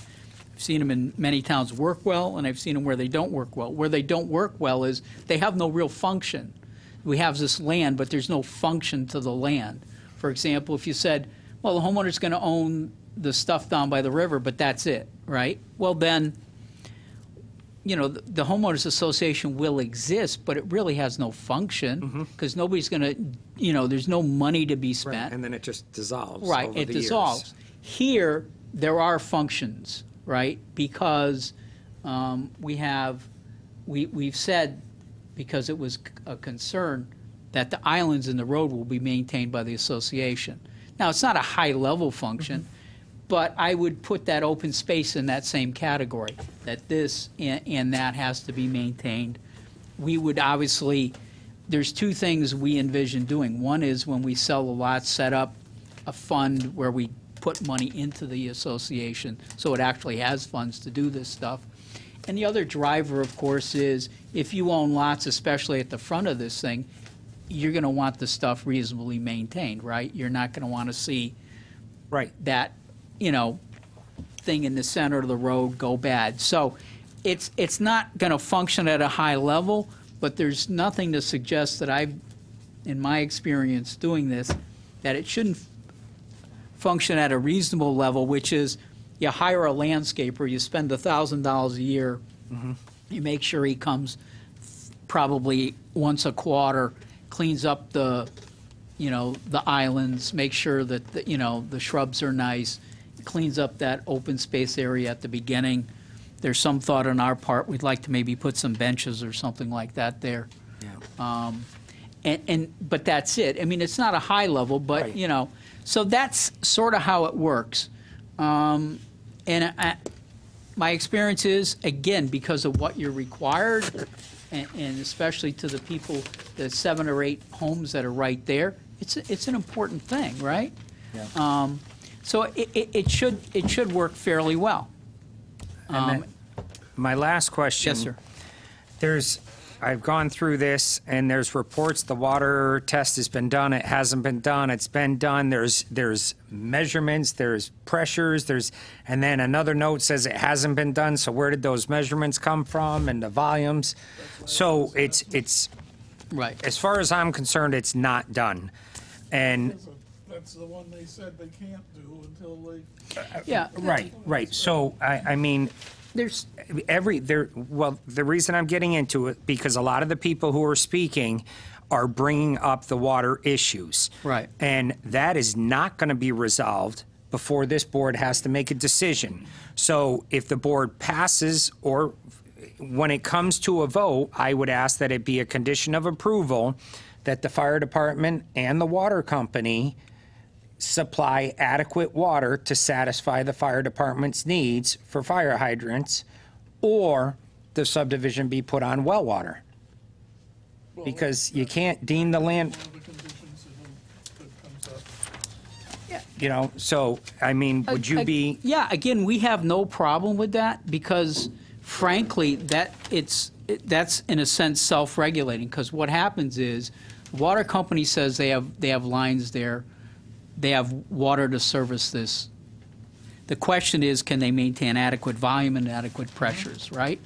I've seen them in many towns work well, and I've seen them where they don't work well. Where they don't work well is they have no real function. We have this land, but there's no function to the land. For example, if you said, well, the homeowner's going to own the stuff down by the river, but that's it, right? Well, then, you know, the homeowners association will exist, but it really has no function because nobody's going to, you know, there's no money to be spent. Right, and then it just dissolves. Right, over it the dissolves. Years. Here, there are functions, right? Because we've said, because it was a concern, that the islands in the road will be maintained by the association. Now, it's not a high-level function, but I would put that open space in that same category, that this and that has to be maintained. We would obviously, there's two things we envision doing. One is when we sell the lots, set up a fund where we put money into the association so it actually has funds to do this stuff. And the other driver, of course, is if you own lots, especially at the front of this thing, you're going to want the stuff reasonably maintained, right? You're not going to want to see that, you know, thing in the center of the road go bad. So it's not going to function at a high level, but there's nothing to suggest that I've, in my experience doing this, that it shouldn't function at a reasonable level, which is you hire a landscaper, you spend $1,000 a year, you make sure he comes probably once a quarter, cleans up the, you know, the islands, make sure that, the shrubs are nice, cleans up that open space area at the beginning. There's some thought on our part, we'd like to maybe put some benches or something like that there. But that's it. I mean, it's not a high level, but, you know, so that's sort of how it works. My experience is, again, because of what you're required, and especially to the people, the 7 or 8 homes that are right there, it's an important thing, right? So it should work fairly well. And then my last question. Yes, sir. I've gone through this, and there's reports the water test has been done, it hasn't been done, it's been done, there's measurements, there's pressures, and then another note says it hasn't been done, so where did those measurements come from, and the volumes? So it's right. As far as I'm concerned, it's not done. And That's the one they said they can't do until they. Yeah. right. So, I mean, the reason I'm getting into it, because a lot of the people who are speaking are bringing up the water issues. Right. And that is not going to be resolved before this board has to make a decision. So if the board passes, or when it comes to a vote, I would ask that it be a condition of approval that the fire department and the water company supply adequate water to satisfy the fire department's needs for fire hydrants, or the subdivision be put on well water. Because you can't deem the land, One of the conditions that comes up. you know, so, I mean, would you be, Yeah, again, we have no problem with that, because frankly, that's in a sense self-regulating, because what happens is, the water company says they have lines there, they have water to service this. The question is, can they maintain adequate volume and adequate pressures, right?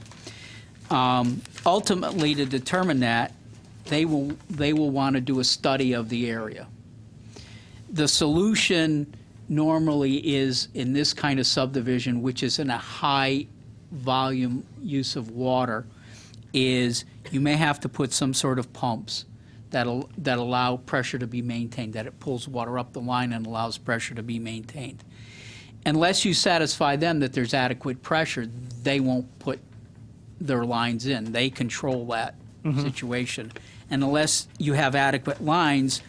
Ultimately, to determine that, they will want to do a study of the area. The solution normally is, in this kind of subdivision, which is in a high volume use of water, is you may have to put some sort of pumps that allow pressure to be maintained, that it pulls water up the line and allows pressure to be maintained. Unless you satisfy them that there's adequate pressure, they won't put their lines in. They control that situation. And unless you have adequate lines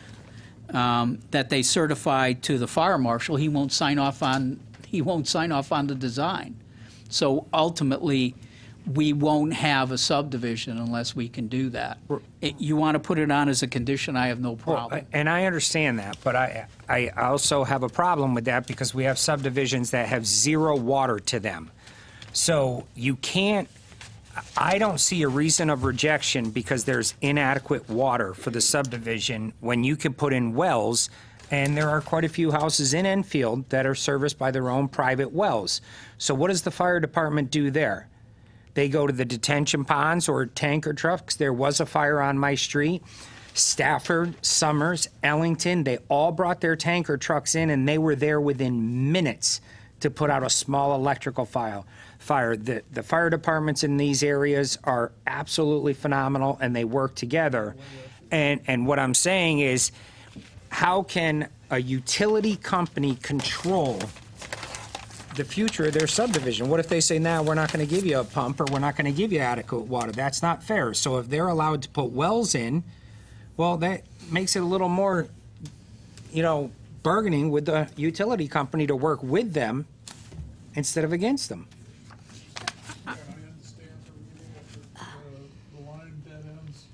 that they certify to the fire marshal, he won't sign off on the design. So ultimately, we won't have a subdivision unless we can do that. You want to put it on as a condition, I have no problem. and I understand that, but I also have a problem with that, because we have subdivisions that have zero water to them. So you can't, I don't see a reason of rejection because there's inadequate water for the subdivision when you can put in wells, and there are quite a few houses in Enfield that are serviced by their own private wells. So what does the fire department do there? They go to the detention ponds or tanker trucks. There was a fire on my street. Stafford, Summers, Ellington, they all brought their tanker trucks in, and they were there within minutes to put out a small electrical fire. The fire departments in these areas are absolutely phenomenal, and they work together. And what I'm saying is, how can a utility company control the future of their subdivision? What if they say, "Nah, we're not going to give you a pump, or we're not going to give you adequate water"? That's not fair. So if they're allowed to put wells in, well, that makes it a little more, bargaining with the utility company to work with them instead of against them. I understand the line dead ends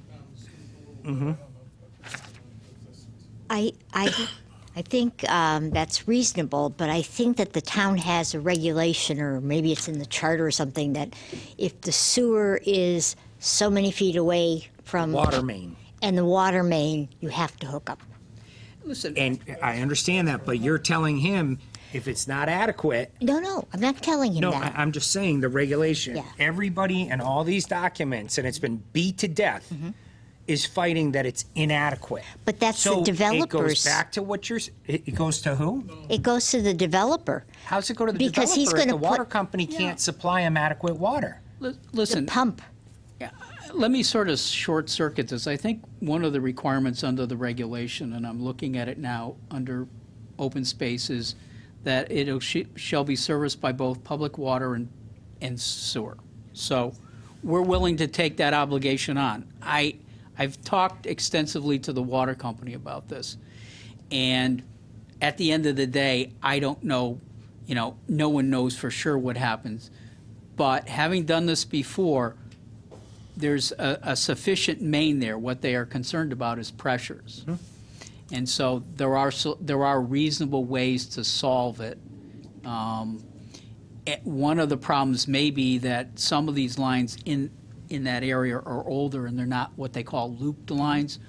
down the street a little bit. I think that's reasonable, but I think that the town has a regulation, or maybe it's in the charter or something, that if the sewer is so many feet away from Water main. and the water main, you have to hook up. Listen, And I understand that, but you're telling him if it's not adequate. No, I'm not telling him No, that. I'm just saying the regulation. Yeah. Everybody and all these documents, and it's been beat to death, is fighting that it's inadequate. But that's the So it goes developers. back to what you're, it goes to who? It goes to the developer. How's it go to the Because he's developer if gonna the water put- company can't supply him adequate water? listen, Pump. let me sort of short circuit this. I think one of the requirements under the regulation, and I'm looking at it now under open space, is that it shall be serviced by both public water and sewer. So we're willing to take that obligation on. I've talked extensively to the water company about this, and at the end of the day, I don't know, no one knows for sure what happens. But having done this before, there's a sufficient main there. What they are concerned about is pressures. And so there are reasonable ways to solve it. One of the problems may be that some of these lines in that area are older and they're not what they call looped lines.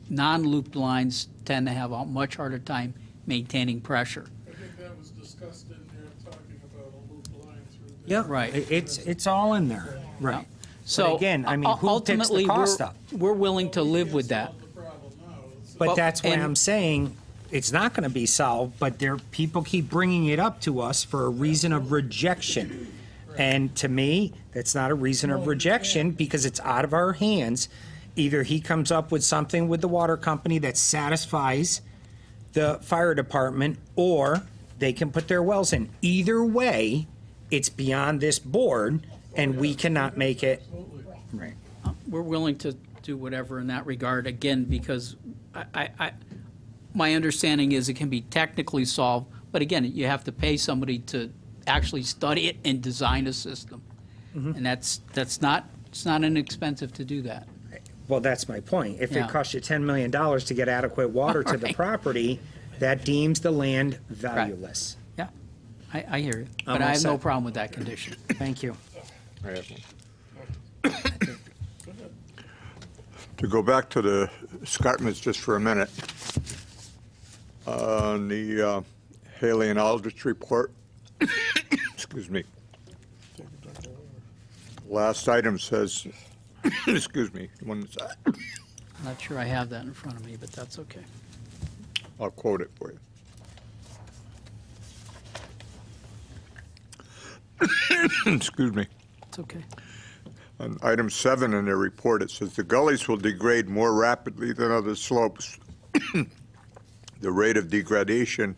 Non-looped lines tend to have a much harder time maintaining pressure. I think that was discussed in there, talking about a loop line through there. Yeah, Right. It's all in there, right. So But again, I mean, who picks ultimately, the cost up? we're willing to live with that. The problem now is But Well, that's why and- I'm saying it's not going to be solved, but people keep bringing it up to us for a reason of rejection. And to me, that's not a reason of rejection because it's out of our hands. Either he comes up with something with the water company that satisfies the fire department, or they can put their wells in. Either way, it's beyond this board, and we cannot make it. Right. We're willing to do whatever in that regard, again, because my understanding is it can be technically solved, but again, you have to pay somebody to actually study it and design a system. And it's not inexpensive to do that. Well, that's my point. If Yeah. it costs you $10 million to get adequate water to the Right. property, that deems the land valueless. Yeah, I hear you, I'm but all I have no set. problem with that condition. Thank you. I have one. To go back to the escarpments just for a minute, on the Haley and Aldrich report, excuse me, last item says, excuse me, one that's- I'm not sure I have that in front of me, but that's okay. I'll quote it for you. Excuse me. It's okay. On item 7 in their report, it says, "The gullies will degrade more rapidly than other slopes. The rate of degradation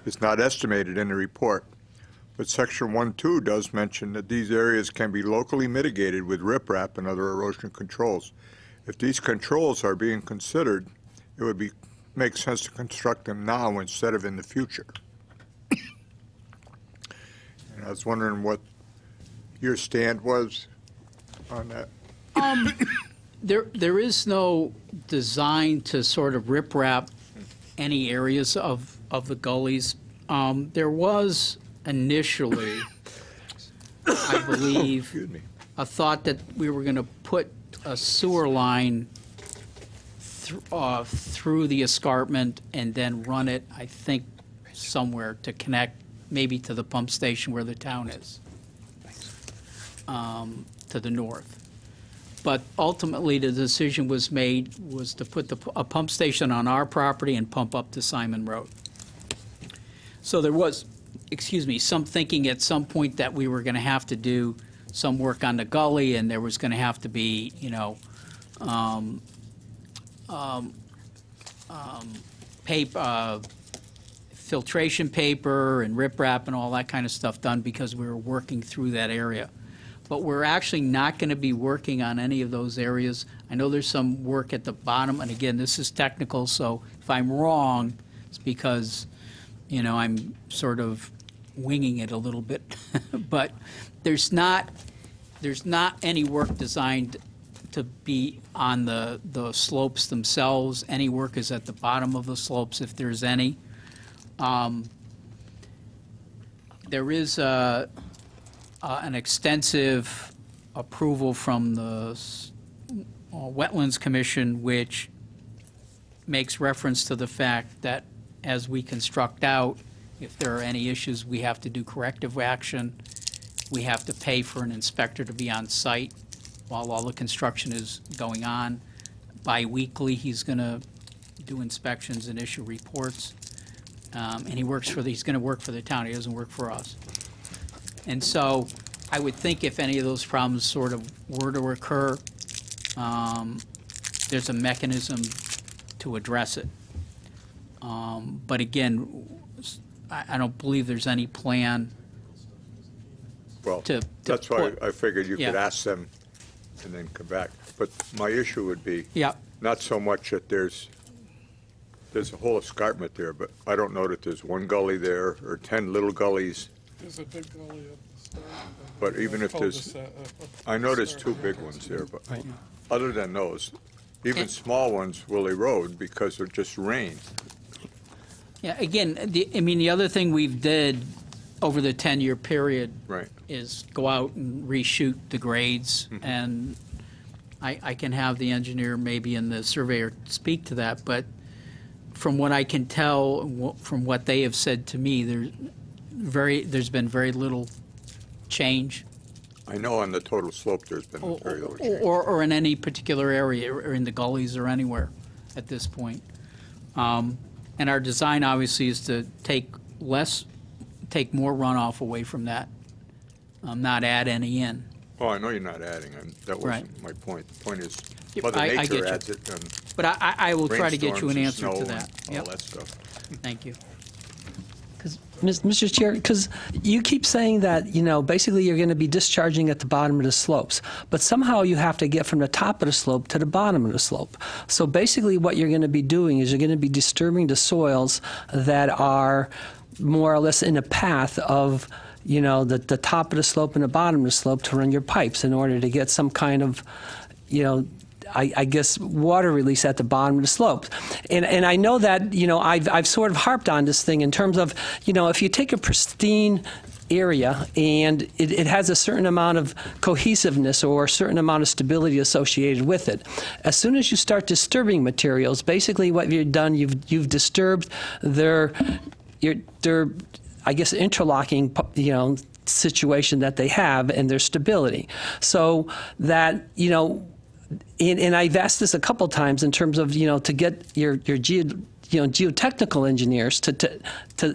is not estimated in the report, but section 1.2 does mention that these areas can be locally mitigated with riprap and other erosion controls. If these controls are being considered, it would make sense to construct them now instead of in the future." And I was wondering what your stand was on that. There is no design to sort of riprap any areas of the gullies. There was initially, I believe, Excuse me. a thought that we were going to put a sewer line through the escarpment and then run it, I think, somewhere to connect maybe to the pump station where the town is, to the north. But ultimately, the decision was made was to put a pump station on our property and pump up to Simon Road. So there was, some thinking at some point that we were going to have to do some work on the gully, and there was going to have to be, paper, filtration paper and riprap and all that kind of stuff done because we were working through that area. But we're actually not going to be working on any of those areas. I know there's some work at the bottom, and again, this is technical, so if I'm wrong, it's because, I'm sort of winging it a little bit. But there's not any work designed to be on the slopes themselves. Any work is at the bottom of the slopes, if there's any. There is an extensive approval from the Wetlands Commission, which makes reference to the fact that as we construct out, if there are any issues, we have to do corrective action. We have to pay for an inspector to be on site while all the construction is going on. Bi-weekly, he's going to do inspections and issue reports. And he's going to work for the town. He doesn't work for us. And so I would think if any of those problems sort of were to occur, there's a mechanism to address it. But again, I don't believe there's any plan Well, to that's why put- I figured you could Yeah. ask them and then come back. But my issue would be Yeah. not so much that there's a whole escarpment there, but I don't know that there's one gully there or 10 little gullies. There's a big gully at the start. But even if there's, I know there's 2 big ones there, but other than those, Even small ones will erode because of just rain. Yeah, again, the other thing we've did over the 10-year period Right. is go out and reshoot the grades, and I can have the engineer maybe and the surveyor speak to that, but from what I can tell, from what they have said to me, there's been very little change. I know on the total slope there's been very little change. Or in any particular area, or in the gullies or anywhere at this point. And our design obviously is to take more runoff away from that, not add any in. Oh, I know you're not adding. That wasn't Right. my point. The point is Yep, Mother I get Nature you. adds it and But I will try to get you an rainstorms answer and to snow that. and Yep. all that stuff. Thank you. Mr. Chair, because you keep saying that, basically you're going to be discharging at the bottom of the slopes, but somehow you have to get from the top of the slope to the bottom of the slope. So basically what you're going to be doing is you're going to be disturbing the soils that are more or less in a path of, the top of the slope and the bottom of the slope to run your pipes in order to get some kind of, I guess, water release at the bottom of the slope. And I know that, I've sort of harped on this thing in terms of, if you take a pristine area and it has a certain amount of cohesiveness or a certain amount of stability associated with it. As soon as you start disturbing materials, basically what you've done, you've disturbed their I guess, interlocking, situation that they have and their stability. So that, and I've asked this a couple times in terms of, to get your geotechnical engineers to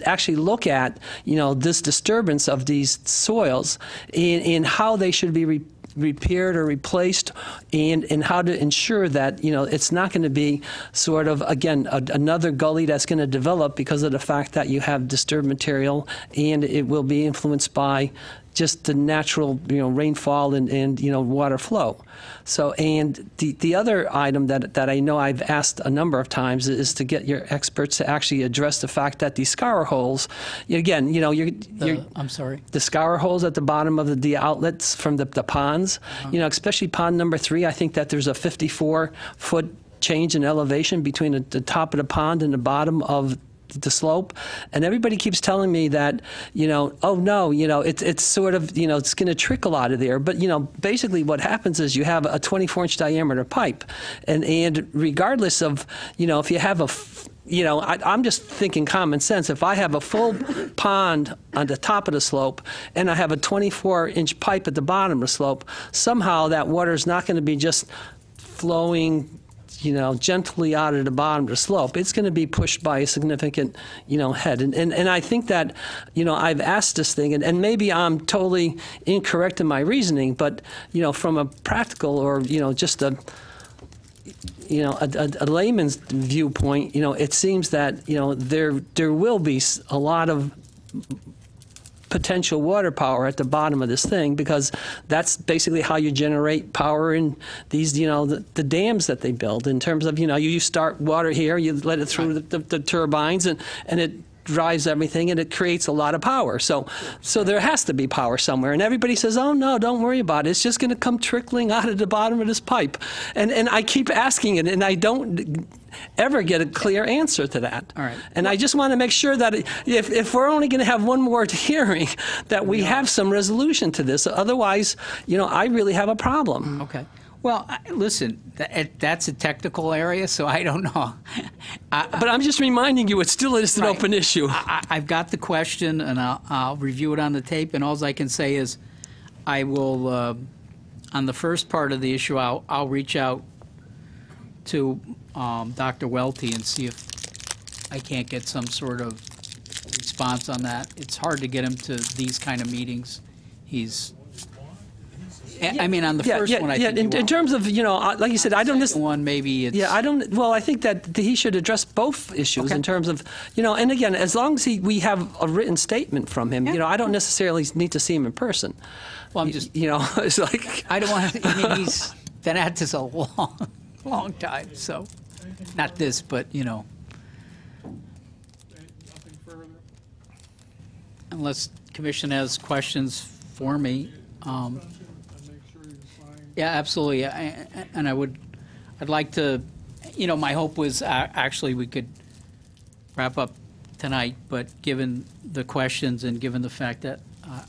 actually look at, this disturbance of these soils and how they should be repaired or replaced, and how to ensure that it's not going to be sort of, again, another gully that's going to develop because of the fact that you have disturbed material, and it will be influenced by just the natural rainfall and water flow. So, and the other item that I know I've asked a number of times is to get your experts to actually address the fact that these scour holes, again, I'm sorry. The scour holes at the bottom of the outlets from the ponds, especially pond number 3, I think that there's a 54-foot change in elevation between the top of the pond and the bottom of the slope, and everybody keeps telling me that, oh no, it's sort of, it's going to trickle out of there. But, basically what happens is you have a 24-inch diameter pipe, and regardless of, if you have I'm just thinking common sense. If I have a full pond on the top of the slope and I have a 24-inch pipe at the bottom of the slope, somehow that water is not going to be just flowing gently out of the bottom of the slope. It's going to be pushed by a significant, head. And I think that, I've asked this thing, and maybe I'm totally incorrect in my reasoning, but, from a practical or, just a layman's viewpoint, it seems that, there will be a lot of potential water power at the bottom of this thing, because that's basically how you generate power in these, the dams that they build, in terms of, you start water here, you let it through the turbines, and it drives everything, and it creates a lot of power. So there has to be power somewhere. And everybody says, oh, no, don't worry about it. It's just going to come trickling out of the bottom of this pipe. And I keep asking it, and I don't ever get a clear answer to that. All right. And I just want to make sure that if we're only going to have one more hearing, that we have some resolution to this. Otherwise, I really have a problem. Okay. Well, listen, that's a technical area, so I don't know. But I'm just reminding you, it still is an open issue. I've got the question, and I'll review it on the tape, and all I can say is I will, on the first part of the issue, I'll reach out to Dr. Welty and see if I can't get some sort of response on that. It's hard to get him to these kind of meetings. I mean, on the first one, I think in terms of, like you said, I don't. One maybe it's. Yeah, I don't. Well, I think that he should address both issues in terms of, and again, as long as we have a written statement from him, I don't necessarily need to see him in person. Well, I'm just. It's like I don't want to. I mean, he's been at this a long time. So, not this, but Unless Commission has questions for me. Yeah, absolutely. And I would I'd like to, my hope was actually we could wrap up tonight, but given the questions and given the fact that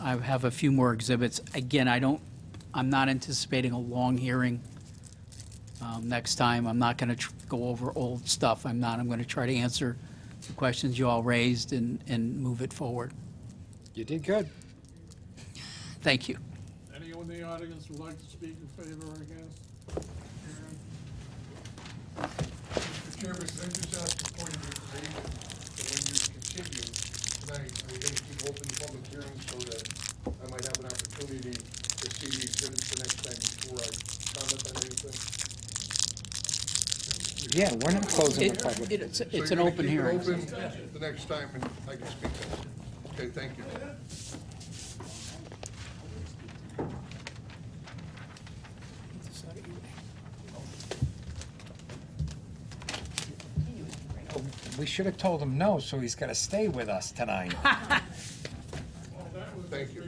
I have a few more exhibits, again, I'm not anticipating a long hearing next time. I'm not going to go over old stuff. I'm going to try to answer the questions you all raised and move it forward. You did good. Thank you. Anyone in the audience would like to speak in favor or against? Mr. Chairman, can I just ask a point of information? So when you continue tonight, are you going to keep open the public hearing so that I might have an opportunity to see the exhibits the next time before I comment on anything? Yeah, we're not closing the public. It's So an you're gonna open keep it hearing. open the next time and I can speak to it. Okay, thank you. We should have told him no, so he's got to stay with us tonight. Thank you.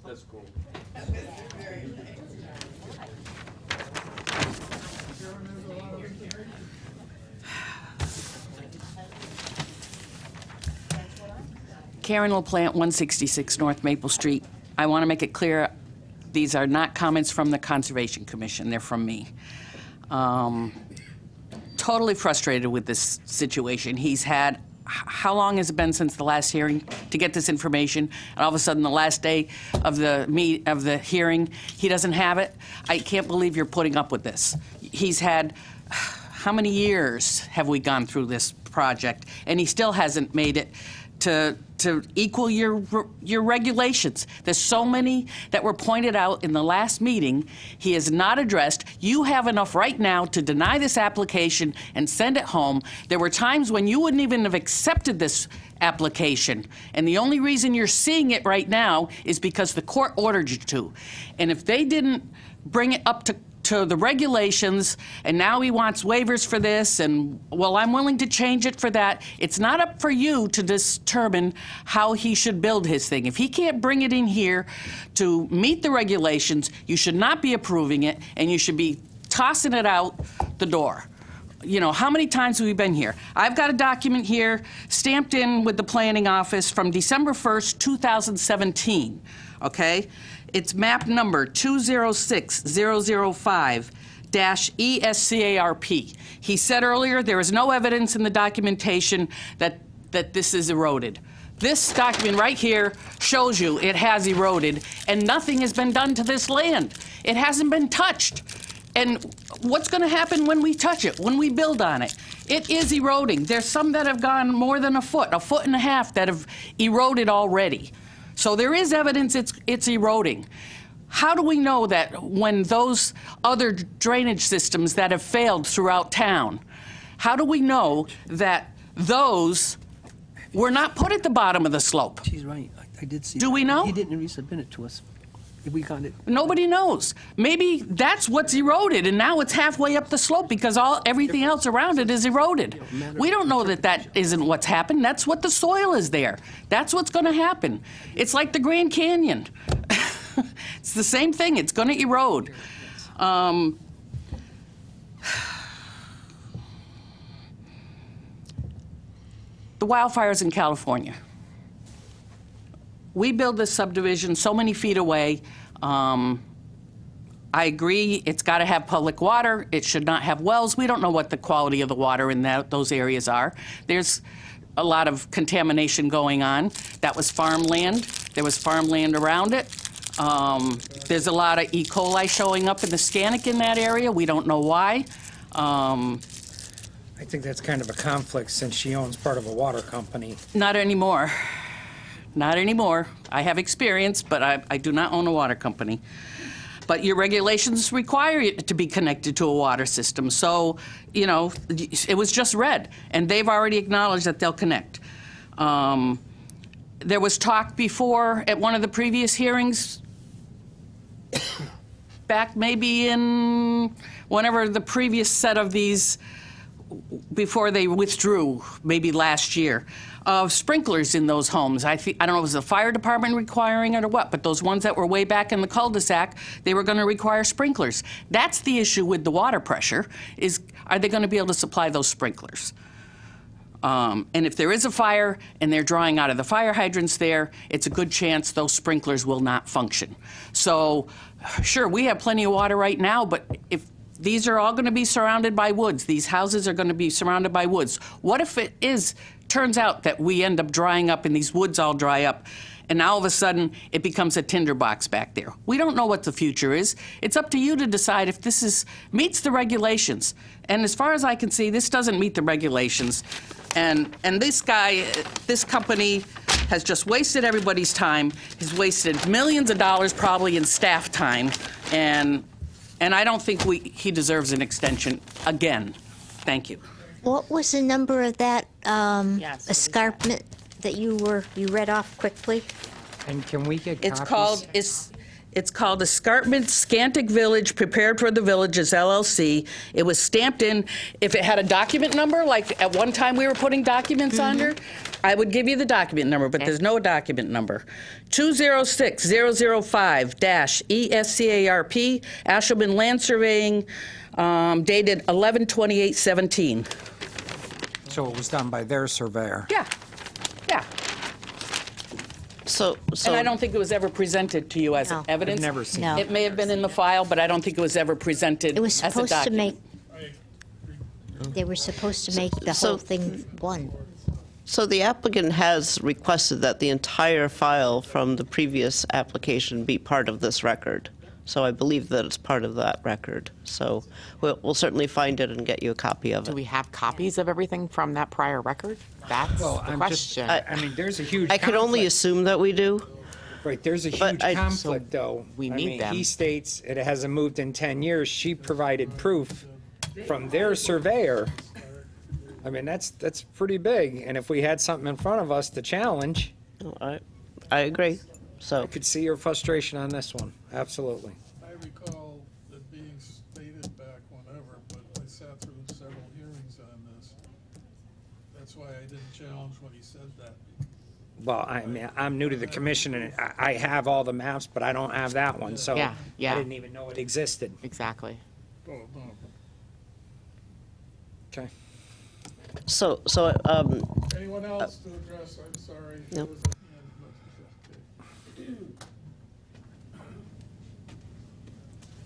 That's cool. Karen LaPlante, 166 North Maple Street. I want to make it clear, these are not comments from the Conservation Commission, they're from me. Totally frustrated with this situation. He's had, how long has it been since the last hearing to get this information? And all of a sudden, the last day of the hearing, he doesn't have it? I can't believe you're putting up with this. He's had, how many years have we gone through this project? And he still hasn't made it to equal your regulations. There's so many that were pointed out in the last meeting he has not addressed. You have enough right now to deny this application and send it home. There were times when you wouldn't even have accepted this application, and the only reason you're seeing it right now is because the court ordered you to. And if they didn't bring it up to the regulations, and now he wants waivers for this, and, well, I'm willing to change it for that. It's not up for you to determine how he should build his thing. If he can't bring it in here to meet the regulations, you should not be approving it, and you should be tossing it out the door. You know, how many times have we been here? I've got a document here stamped in with the planning office from December 1st, 2017, okay? It's map number 206005-ESCARP. He said earlier there is no evidence in the documentation that this is eroded. This document right here shows you it has eroded, and nothing has been done to this land. It hasn't been touched. And what's going to happen when we touch it, when we build on it? It is eroding. There's some that have gone more than a foot and a half that have eroded already. So there is evidence it's eroding. How do we know that when those other drainage systems that have failed throughout town, how do we know that those were not put at the bottom of the slope? She's right. I did see Do that. we know? He didn't resubmit it to us. We got it. Nobody knows. Maybe that's what's eroded, and now it's halfway up the slope because everything else around it is eroded. We don't know that isn't what's happened. That's what the soil is there. That's what's going to happen. It's like the Grand Canyon. It's the same thing. It's going to erode. The wildfires in California. We build this subdivision so many feet away. I agree, it's got to have public water. It should not have wells. We don't know what the quality of the water in those areas are. There's a lot of contamination going on. That was farmland. There was farmland around it. There's a lot of E. coli showing up in the Scannick in that area. We don't know why. I think that's kind of a conflict since she owns part of a water company. Not anymore. Not anymore. I have experience, but I do not own a water company. But your regulations require it to be connected to a water system. So, you know, it was just read, and they've already acknowledged that they'll connect. There was talk before at one of the previous hearings, back maybe in whenever the previous set of these, before they withdrew, maybe last year. of sprinklers in those homes. I don't know if it was the fire department requiring it or what, but those ones that were way back in the cul-de-sac, they were going to require sprinklers. That's the issue with the water pressure, is are they going to be able to supply those sprinklers? And if there is a fire and they're drawing out of the fire hydrants there, it's a good chance those sprinklers will not function. So, sure, we have plenty of water right now, but if these are all going to be surrounded by woods, these houses are going to be surrounded by woods, what if it turns out that we end up drying up and these woods all dry up, and now all of a sudden it becomes a tinderbox back there? We don't know what the future is. It's up to you to decide if this meets the regulations. And as far as I can see, this doesn't meet the regulations. And this company has just wasted everybody's time, has wasted millions of dollars probably in staff time, and I don't think he deserves an extension again. Thank you. What was the number of that escarpment that you read off quickly? And can we get It's copies? It's called Escarpment Scantic Village, prepared for the Villages LLC. It was stamped in. If it had a document number, like at one time we were putting documents under, I would give you the document number, but there's no document number. 206005-ESCARP, Ashelman Land Surveying, dated 11/28/17. So it was done by their surveyor. Yeah, yeah. So, And I don't think it was ever presented to you as No. evidence. I've never seen No. It may have been in the file, but I don't think it was ever presented It was as a supposed to document. make, they were supposed to make the whole thing one. So the applicant has requested that the entire file from the previous application be part of this record. So I believe that it's part of that record. So we'll certainly find it and get you a copy of Do it. we have copies of everything from that prior record? That's the I'm question. I mean, there's a huge I could only conflict. assume that we do. Right, there's a huge But conflict, though. we I need mean, them. He states it hasn't moved in 10 years. She provided proof from their surveyor. I mean, that's pretty big. And if we had something in front of us to challenge, I agree. So I could see your frustration on this one. Absolutely. I recall it being stated back whenever, but I sat through several hearings on this. That's why I didn't challenge when he said that. Well, I mean, I'm new to the commission, and I have all the maps, but I don't have that one, so Yeah, yeah. I didn't even know it existed. Exactly. Oh, no. Okay. So Anyone else to address? I'm sorry. No. There was a hand, but-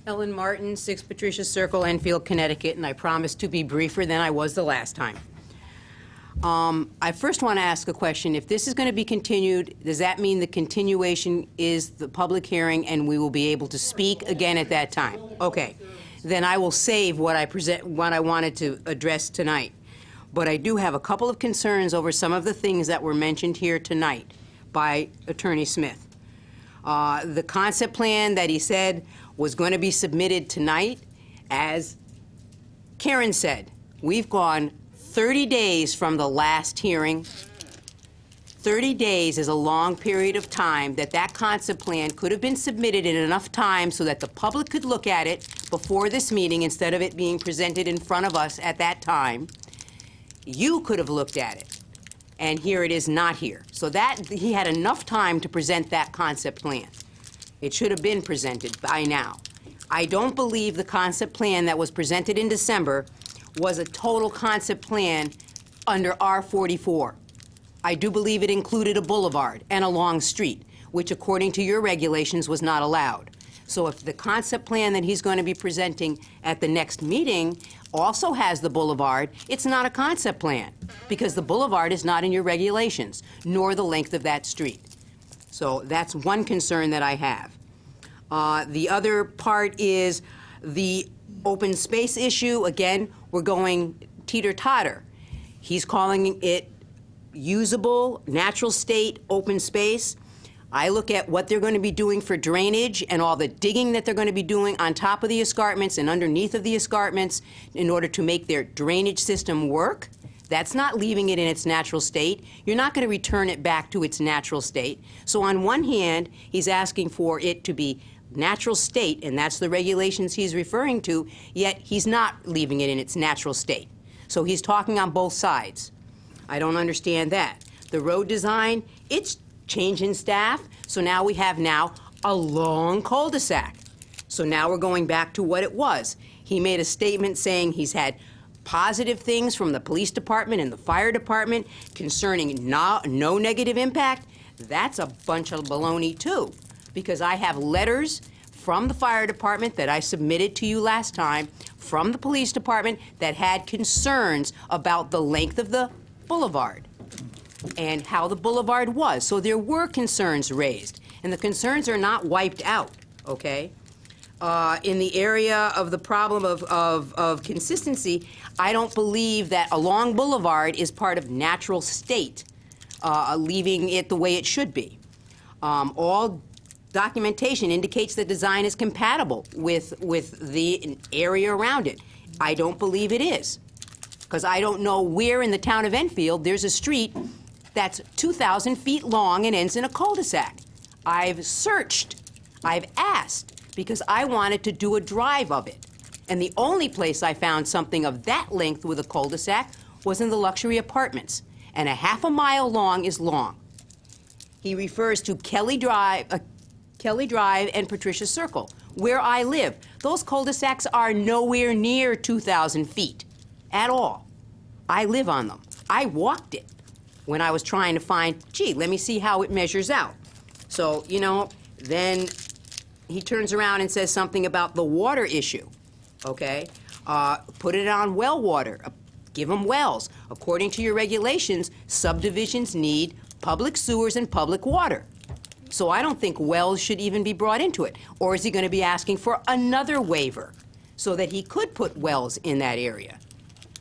Ellen Martin, 6 Patricia Circle, Enfield, Connecticut, and I promise to be briefer than I was the last time. I first want to ask a question. If this is going to be continued, does that mean the continuation is the public hearing and we will be able to speak again at that time? Okay. Then I will save what I wanted to address tonight. But I do have a couple of concerns over some of the things that were mentioned here tonight by Attorney Smith. The concept plan that he said was going to be submitted tonight, as Karen said, we've gone 30 days from the last hearing. 30 days is a long period of time that concept plan could have been submitted in enough time so that the public could look at it before this meeting instead of it being presented in front of us at that time. You could have looked at it, and here it is not here. So that he had enough time to present that concept plan. It should have been presented by now. I don't believe the concept plan that was presented in December was a total concept plan under R44. I do believe it included a boulevard and a long street, which according to your regulations was not allowed. So if the concept plan that he's going to be presenting at the next meeting also has the boulevard, it's not a concept plan, because the boulevard is not in your regulations, nor the length of that street. So that's one concern that I have. The other part is the open space issue. Again, we're going teeter-totter. He's calling it usable, natural state, open space. I look at what they're going to be doing for drainage and all the digging that they're going to be doing on top of the escarpments and underneath of the escarpments in order to make their drainage system work. That's not leaving it in its natural state. You're not going to return it back to its natural state. So on one hand, he's asking for it to be natural state, and that's the regulations he's referring to, yet he's not leaving it in its natural state. So he's talking on both sides. I don't understand that. The road design, it's changing staff, so now we have a long cul-de-sac. So now we're going back to what it was. He made a statement saying he's had positive things from the police department and the fire department concerning no negative impact. That's a bunch of baloney, too, because I have letters from the fire department that I submitted to you last time, from the police department that had concerns about the length of the boulevard and how the boulevard was. So there were concerns raised, and the concerns are not wiped out, okay? In the area of the problem of consistency, I don't believe that a long boulevard is part of natural state, leaving it the way it should be. All documentation indicates the design is compatible with the area around it. I don't believe it is, because I don't know where in the town of Enfield there's a street that's 2,000 feet long and ends in a cul-de-sac. I've searched, I've asked, because I wanted to do a drive of it. And the only place I found something of that length with a cul-de-sac was in the luxury apartments. And a half a mile long is long. He refers to Kelly Drive and Patricia Circle, where I live. Those cul-de-sacs are nowhere near 2,000 feet at all. I live on them. I walked it when I was trying to find, gee, let me see how it measures out. So, you know, then he turns around and says something about the water issue, okay? Put it on well water. Give them wells. According to your regulations, subdivisions need public sewers and public water. So I don't think wells should even be brought into it. Or is he going to be asking for another waiver so that he could put wells in that area?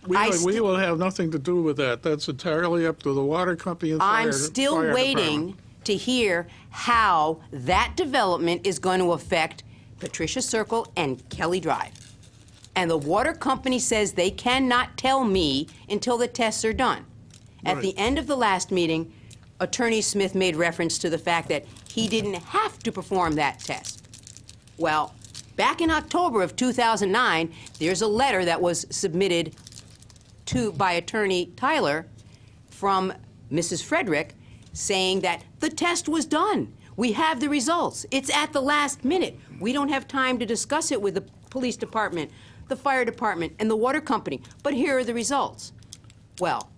We will have nothing to do with that. That's entirely up to the water company and fire I'm still fire waiting department. to hear how that development is going to affect Patricia Circle and Kelly Drive. And the water company says they cannot tell me until the tests are done. At the end of the last meeting, Attorney Smith made reference to the fact that he didn't have to perform that test. Well, back in October of 2009, there's a letter that was submitted by Attorney Tyler from Mrs. Frederick saying that the test was done. We have the results. It's at the last minute. We don't have time to discuss it with the police department, the fire department, and the water company, but here are the results. Well,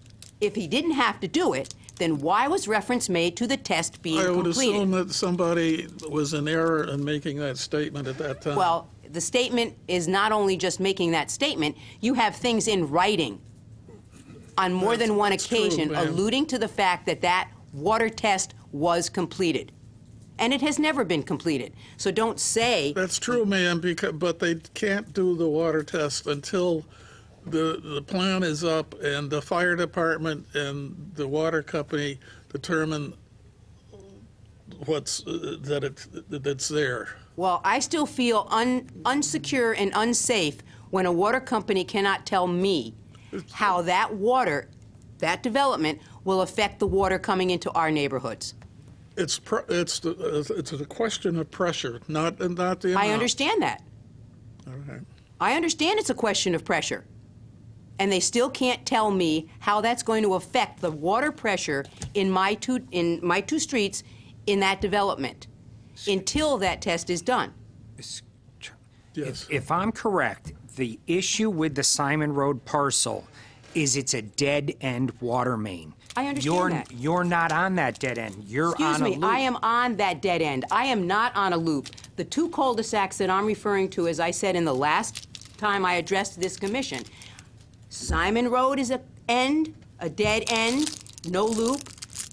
if he didn't have to do it, then why was reference made to the test being completed? I would assume that somebody was in error in making that statement at that time. Well, the statement is not only just making that statement, you have things in writing on more than one occasion alluding to the fact that that water test was completed. And it has never been completed. So don't say... That's true, ma'am, but they can't do the water test until the plan is up and the fire department and the water company determine that it's there. Well, I still feel unsecure and unsafe when a water company cannot tell me how that water, that development, will affect the water coming into our neighborhoods. It's a question of pressure, not the amount. I understand that. All right. I understand it's a question of pressure. And they still can't tell me how that's going to affect the water pressure in my two streets in that development until that test is done. Yes. If I'm correct, the issue with the Simon Road parcel is it's a dead-end water main. I understand that. You're not on that dead end. You're on a loop. I am on that dead end. I am not on a loop. The two cul-de-sacs that I'm referring to, as I said in the last time I addressed this commission, Simon Road is a dead end, no loop.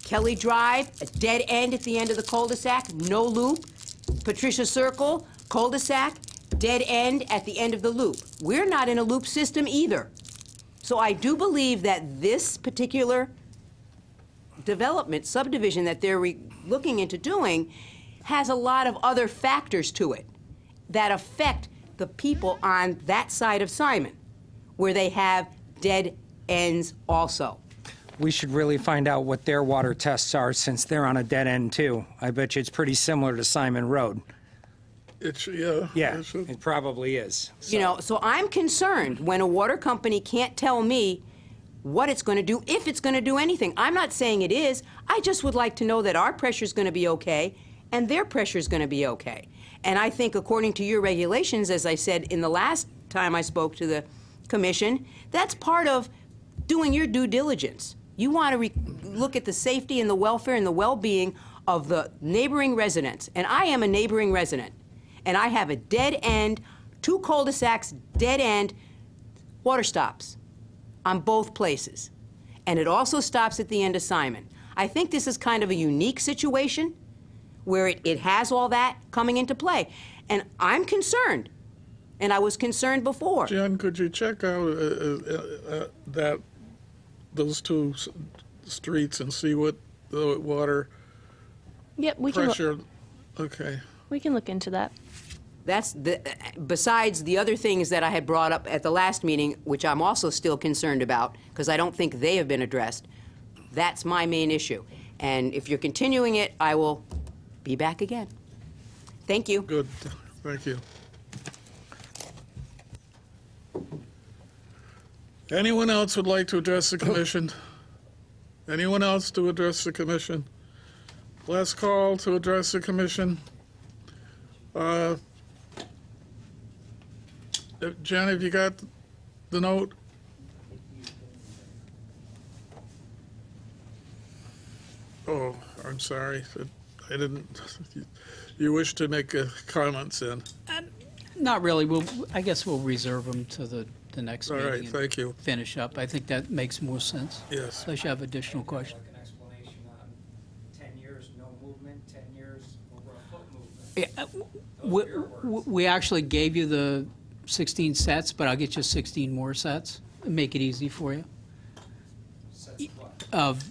Kelly Drive, a dead end at the end of the cul-de-sac, no loop. Patricia Circle, cul-de-sac, dead end at the end of the loop. We're not in a loop system either. So I do believe that this particular development, subdivision that they're looking into doing has a lot of other factors to it that affect the people on that side of Simon, where they have dead ends also. We should really find out what their water tests are, since they're on a dead end too. I bet you it's pretty similar to Simon Road. Yeah, it probably is. You know, so I'm concerned when a water company can't tell me what it's going to do, if it's going to do anything. I'm not saying it is. I just would like to know that our pressure is going to be okay and their pressure is going to be okay. And I think according to your regulations, as I said in the last time I spoke to the commission, that's part of doing your due diligence. You want to look at the safety and the welfare and the well-being of the neighboring residents. And I am a neighboring resident. And I have a dead end, 2 cul-de-sacs, dead end, water stops on both places. And it also stops at the end of Simon. I think this is kind of a unique situation where it has all that coming into play. And I'm concerned. And I was concerned before. Jen, could you check out those 2 streets and see what the water Yep, we can. pressure? Okay. We can look into that. That's besides the other things that I had brought up at the last meeting, which I'm also still concerned about, because I don't think they have been addressed. That's my main issue. And if you're continuing it, I will be back again. Thank you. Good. Thank you. Anyone else would like to address the commission? Anyone else to address the commission? Last call to address the commission. Jen, have you got the note? Oh, I'm sorry. I didn't. You wish to make comments then? Not really. I guess we'll reserve them to the next All meeting. right, and thank you. Finish up. I think that makes more sense. Yes. Unless you have additional questions. An explanation on 10 years, no movement, 10 years, over a foot movement. We actually gave you the 16 sets, but I'll get you 16 more sets and make it easy for you. Sets what? Of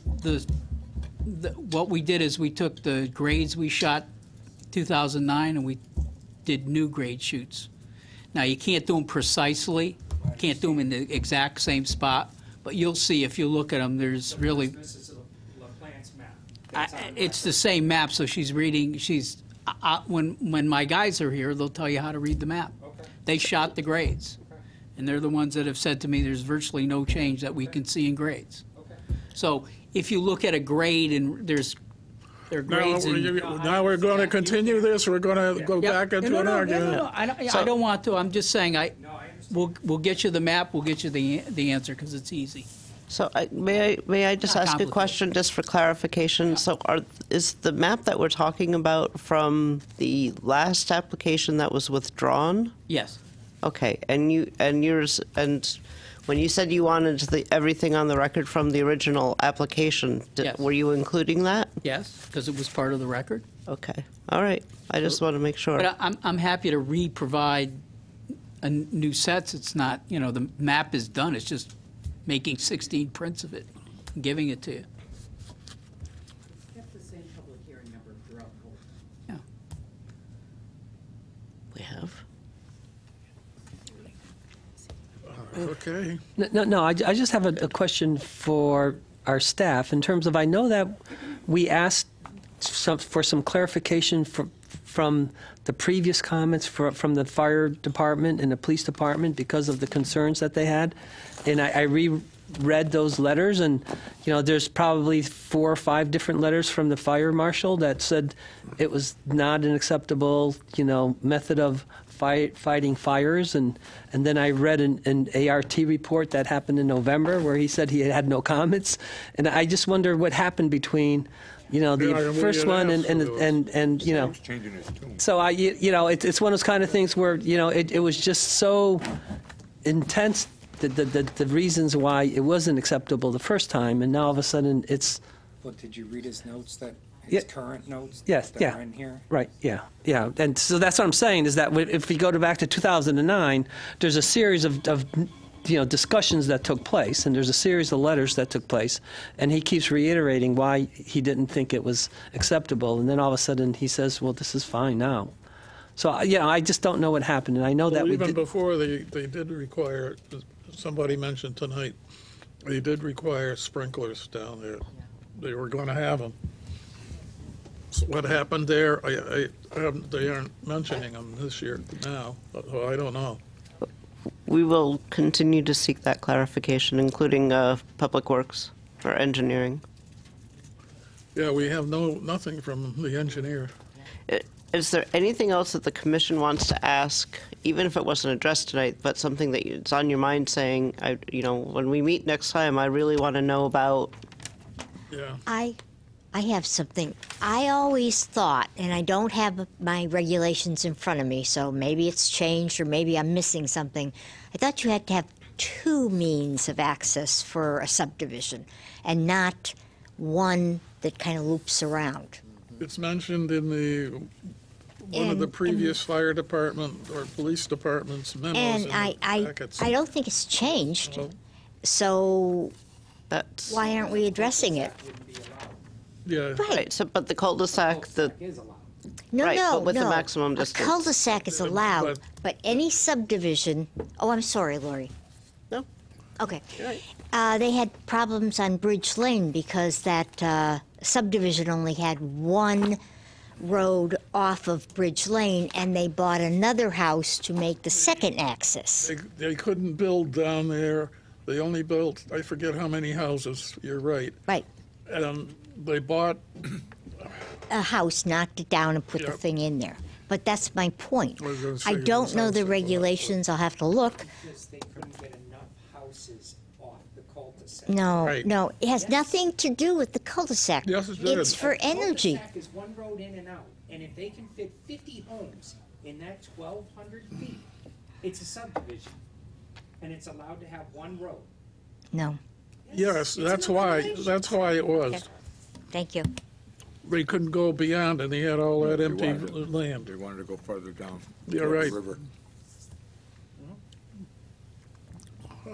what we did is we took the grades we shot 2009 and we did new grade shoots. Now, you can't do them precisely, can't do them in the exact same spot, but you'll see if you look at them, there's really... This is LaPlante's map. It's the same map, so she's reading, when my guys are here, they'll tell you how to read the map. Okay. They shot the grades, and they're the ones that have said to me there's virtually no change that we can see in grades. Okay. So if you look at a grade and there are grades Now we're going to continue this, we're going to go back into an argument. No, I don't want to. I'm just saying we'll get you the map, we'll get you the answer because it's easy. So may I just Not ask a complicated. question just for clarification? So is the map that we're talking about from the last application that was withdrawn? Yes. Okay, and yours, and when you said you wanted everything on the record from the original application, Yes. were you including that? Yes, because it was part of the record. Okay, all right. I just want to make sure. But I'm happy to re-provide new sets. It's not, the map is done. It's just making 16 prints of it and giving it to you. Kept the same public hearing number throughout the whole. Yeah. We have. Okay. No, I just have a question for our staff in terms of, I know that we asked for some clarification from the previous comments from the fire department and the police department because of the concerns that they had. And I reread those letters, and, there's probably 4 or 5 different letters from the fire marshal that said it was not an acceptable, method of fighting fires, and then I read an ART report that happened in November where he said he had no comments, and I just wonder what happened between, the first one and Changing his tune. so it's one of those kind of things where it was just so intense the reasons why it wasn't acceptable the first time, and now all of a sudden it's. But did you read his notes his Yeah. current notes Yes, that yeah. are in here? Right, yeah. And so that's what I'm saying, is that if we go back to 2009, there's a series of discussions that took place, and there's a series of letters that took place, and he keeps reiterating why he didn't think it was acceptable, and then all of a sudden he says, well, this is fine now. So, I just don't know what happened, and I know that we Even did. before they did require, somebody mentioned tonight, they did require sprinklers down there. They were going to have them. So what happened there, they aren't mentioning them this year now, so I don't know. We will continue to seek that clarification, including Public Works or engineering. Yeah, we have nothing from the engineer. Is there anything else that the commission wants to ask, even if it wasn't addressed tonight, but something that it's on your mind saying, when we meet next time, I really want to know about? Yeah. I have something. I always thought, and I don't have my regulations in front of me, so maybe it's changed or maybe I'm missing something. I thought you had to have 2 means of access for a subdivision and not one that kind of loops around. It's mentioned in one of the previous fire department or police department's memos And in I the packets. don't think it's changed. So why aren't we addressing it? Yeah. Right. So, but the cul-de-sac, No, right, no, but with no. the maximum A distance. cul-de-sac is allowed, but any subdivision, oh, I'm sorry, Lori. No. Okay. They had problems on Bridge Lane because that subdivision only had one road off of Bridge Lane, and they bought another house to make the second access. They couldn't build down there. They only built, I forget how many houses. You're right. Right. And they bought, A house, knocked it down and put the Yep. thing in there. But that's my point. I was gonna say I it don't was know house the that bought. regulations. I'll have to look. Because they couldn't get enough houses off the cul-de-sac. No, Right. no, it has nothing to do with the cul-de-sac. Yes, it did. It's for energy. Cul-de-sac is one road in and out, and if they can fit 50 homes in that 1,200 feet, it's a subdivision, and it's allowed to have one road. No. yes, that's why it was. Okay. Thank you. They couldn't go beyond, and they had all that empty wanted- land. They wanted to go farther down. You're right. the river.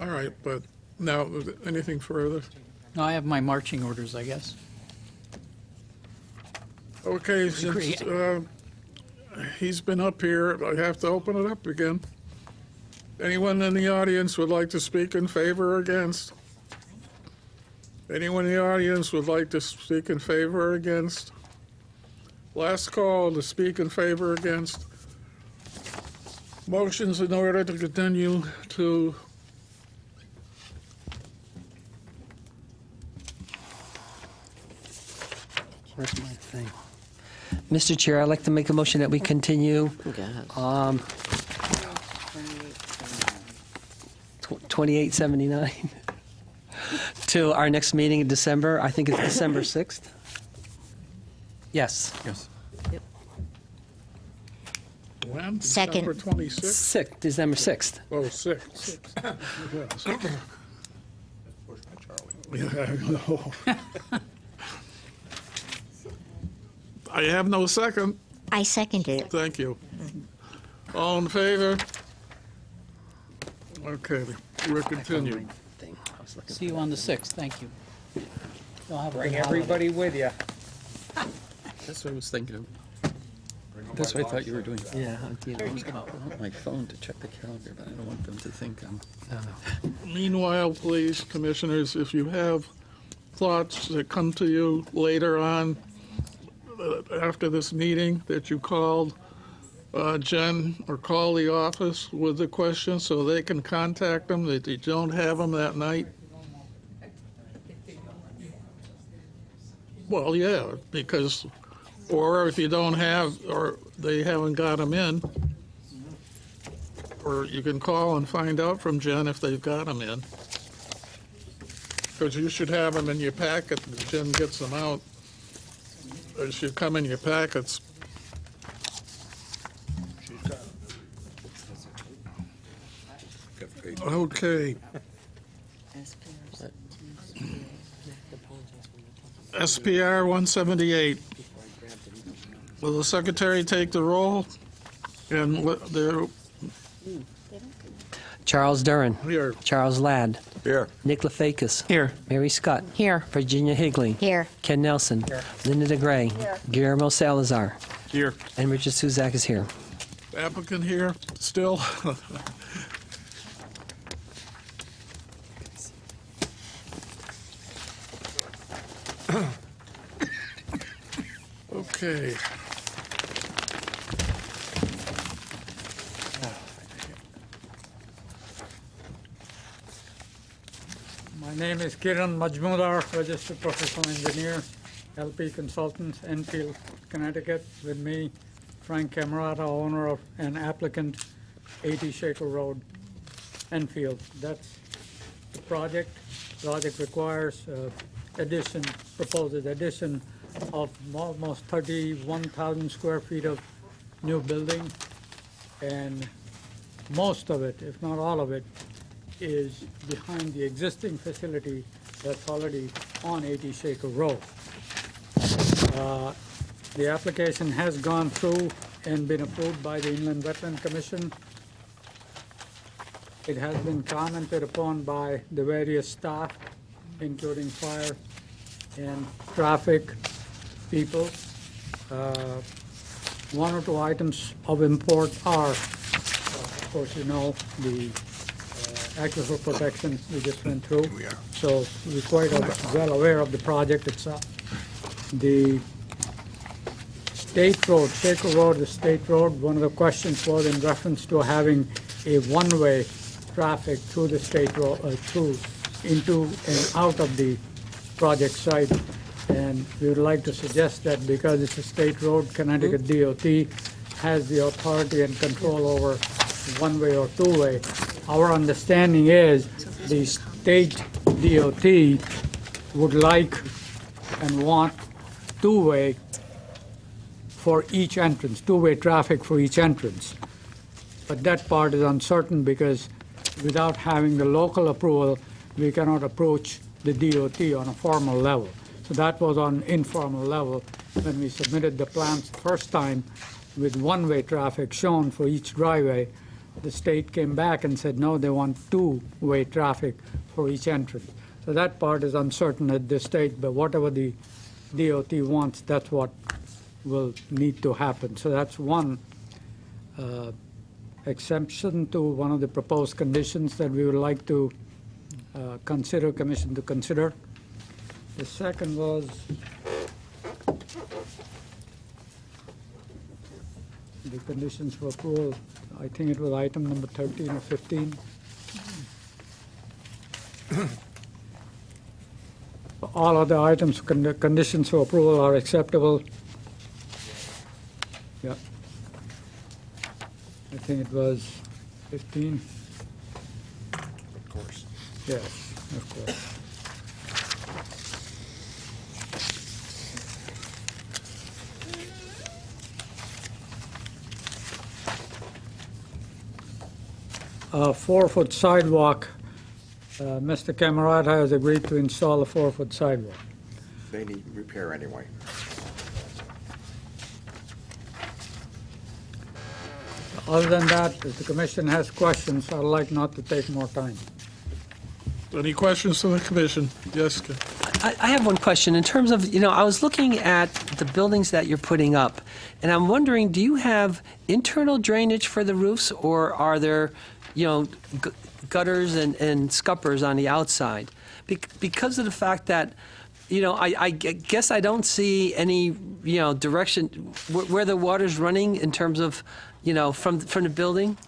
All right, but now, anything further? No, I have my marching orders, I guess. Okay, since he's been up here, I have to open it up again. Anyone in the audience would like to speak in favor or against? Anyone in the audience would like to speak in favor or against? Last call to speak in favor or against. Motions in order to continue to Where's my thing? Mr. Chair, I'd like to make a motion that we continue Yes. 2879 to our next meeting in December. I think it's December 6th. Yes. Yes. when? Second. December 26th? December 6th. Oh, 6th. Yes. Yeah, I know. I have no second. I seconded it. Thank you. All in favor? Okay, we're continuing. See you on the 6th, thank you. Y'all have a Bring good holiday. everybody with you. That's what I was thinking of. That's what I thought you were doing. Yeah. I was gonna pull out my phone to check the calendar, but I don't want them to think I'm. Meanwhile, please, commissioners, if you have thoughts that come to you later on, after this meeting, that you called Jen or call the office with the questions so they can contact them, that you don't have them that night. Well, yeah, because, or if you don't have, or they haven't got them in, or you can call and find out from Jen if they've got them in. Because you should have them in your packet, and Jen gets them out. They should come in your packets. Okay. SPR 178. Will the secretary take the roll? And there, Charles Duran. Here. Charles Ladd. Here. Nick Lefakis. Here. Mary Scott. Here. Virginia Higley. Here. Ken Nelson. Linda DeGray. Guillermo Salazar. Here. And Richard Suzak is here. Applicant here, still? Okay. My name is Kiran Majmudar, registered professional engineer, LP Consultants, Enfield, Connecticut. With me, Frank Camerata, owner of and applicant, 80 Shaker Road, Enfield. That's the project. Project requires proposed addition of almost 31,000 square feet of new building, and most of it, if not all of it, is behind the existing facility that's already on 80 Shaker Road. The application has gone through and been approved by the Inland Wetland Commission. It has been commented upon by the various staff, including fire and traffic people. One or two items of import are, of course, you know, the aquifer protection we just went through. So we're quite well aware of the project itself. The State Road, Shaker Road, the State Road, one of the questions was in reference to having a one-way traffic through the State Road, into and out of the project site. And we would like to suggest that because it's a state road, Connecticut DOT has the authority and control over one-way or two-way. Our understanding is the state DOT would like and want two-way for each entrance, two-way traffic for each entrance. But that part is uncertain because without having the local approval, we cannot approach the DOT on a formal level. So that was on informal level when we submitted the plans the first time with one-way traffic shown for each driveway. The state came back and said, no, they want two-way traffic for each entrance. So that part is uncertain at this stage, but whatever the DOT wants, that's what will need to happen. So that's one exemption to one of the proposed conditions that we would like to Commission to consider. The second was the conditions for approval. I think it was item number 13 or 15. All other items, conditions for approval are acceptable. Yeah. I think it was 15. Of course. Yes, of course. A 4-foot sidewalk. Mr. Camerata has agreed to install a 4-foot sidewalk. They need repair anyway. Other than that, if the commission has questions, I'd like not to take more time. Any questions from the commission? Yes. I have one question. In terms of, I was looking at the buildings that you're putting up, and I'm wondering, do you have internal drainage for the roofs, or are there, gutters and scuppers on the outside? Because of the fact that, I guess I don't see any, direction where the water's running in terms of, from the building.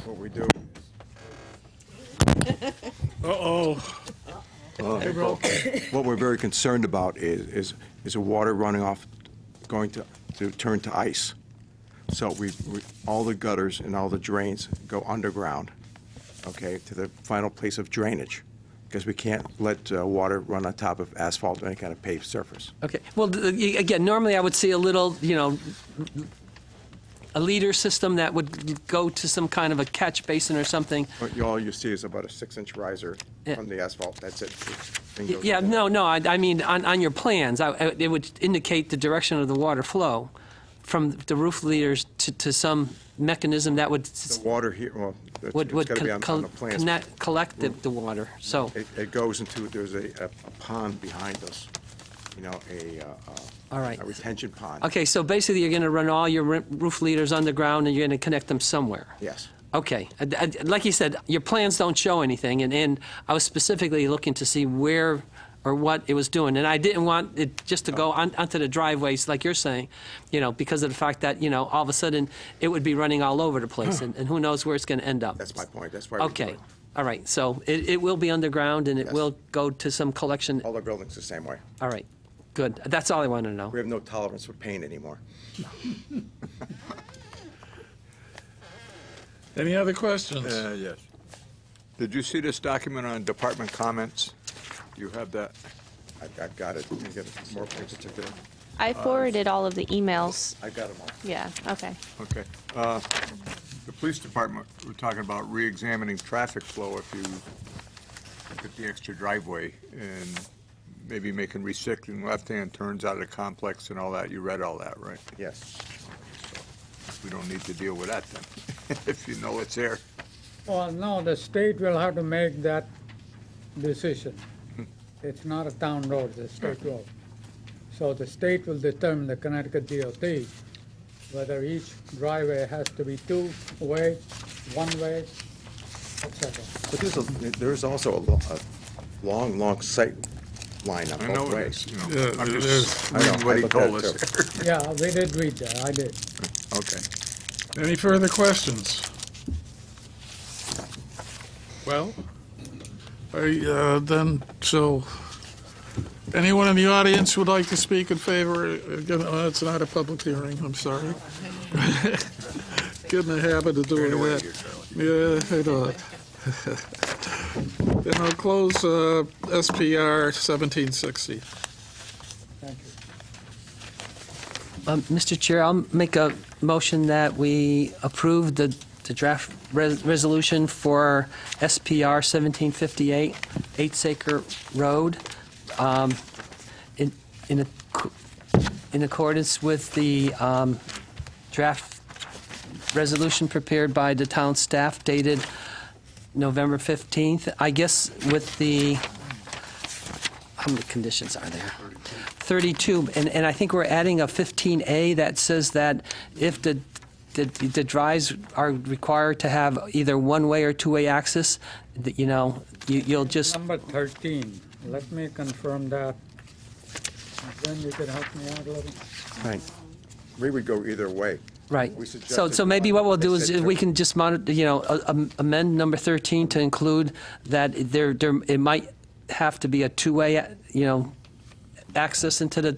What we do. Uh-oh. What we're very concerned about is the water running off, going to turn to ice. So we all the gutters and all the drains go underground, okay, to the final place of drainage, because we can't let water run on top of asphalt or any kind of paved surface. Okay. Well, again, normally I would see a little, a leader system that would go to some kind of a catch basin or something. All you see is about a 6-inch riser from the asphalt. That's it. Yeah, no. I mean, on your plans, it would indicate the direction of the water flow from the roof leaders to some mechanism that would... The water here, well, it's would got to be on the plans. Collect the water, so... It goes into, there's a pond behind us, all right. A retention pond. Okay, so basically you're going to run all your roof leaders underground and you're going to connect them somewhere? Yes. Okay. Like you said, your plans don't show anything, and I was specifically looking to see where or what it was doing. And I didn't want it just to go onto the driveways, like you're saying, because of the fact that, all of a sudden, it would be running all over the place, and who knows where it's going to end up. That's my point. That's why we do Okay. it. All right. So it will be underground, and it will go to some collection. All the buildings the same way. All right. Good. That's all I want to know. We have no tolerance for pain anymore. Any other questions? Yes. Did you see this document on department comments? You have that? I've got it. You get more pictures to do. I forwarded all of the emails. I got them all. Yeah, okay. Okay. The police department, we're talking about re-examining traffic flow if you look at the extra driveway and maybe making recycling left-hand turns out of the complex and all that. You read all that, right? Yes. We don't need to deal with that then, if you know it's there. Well, no, the state will have to make that decision. It's not a town road, it's a state road. So the state will determine, the Connecticut DOT, whether each driveway has to be two-way, one-way, etc. But there's also a long sight line on I know both it ways. is, Yeah, I'm it just is. reading what he looked at told it us. Yeah, we did read that, I did. Okay. Any further questions? Well, anyone in the audience would like to speak in favor? Again, it's not a public hearing, I'm sorry. Get in the habit of doing that. Yeah, I know. Then I'll close SPR 1760. Thank you. Mr. Chair, I'll make a motion that we approve the draft resolution for SPR 1758, 8 Acre Road, in accordance with the draft resolution prepared by the town staff dated November 15th. I guess with the, how many conditions are there? 32, and I think we're adding a 15A that says that if the drives are required to have either one-way or two-way access, you'll just... Number 13, let me confirm that. Then you could help me out a little. Right. We would go either way. Right. We So suggested maybe one. what we'll do They is said we two. can just amend number 13 to include that it might have to be a two-way, access into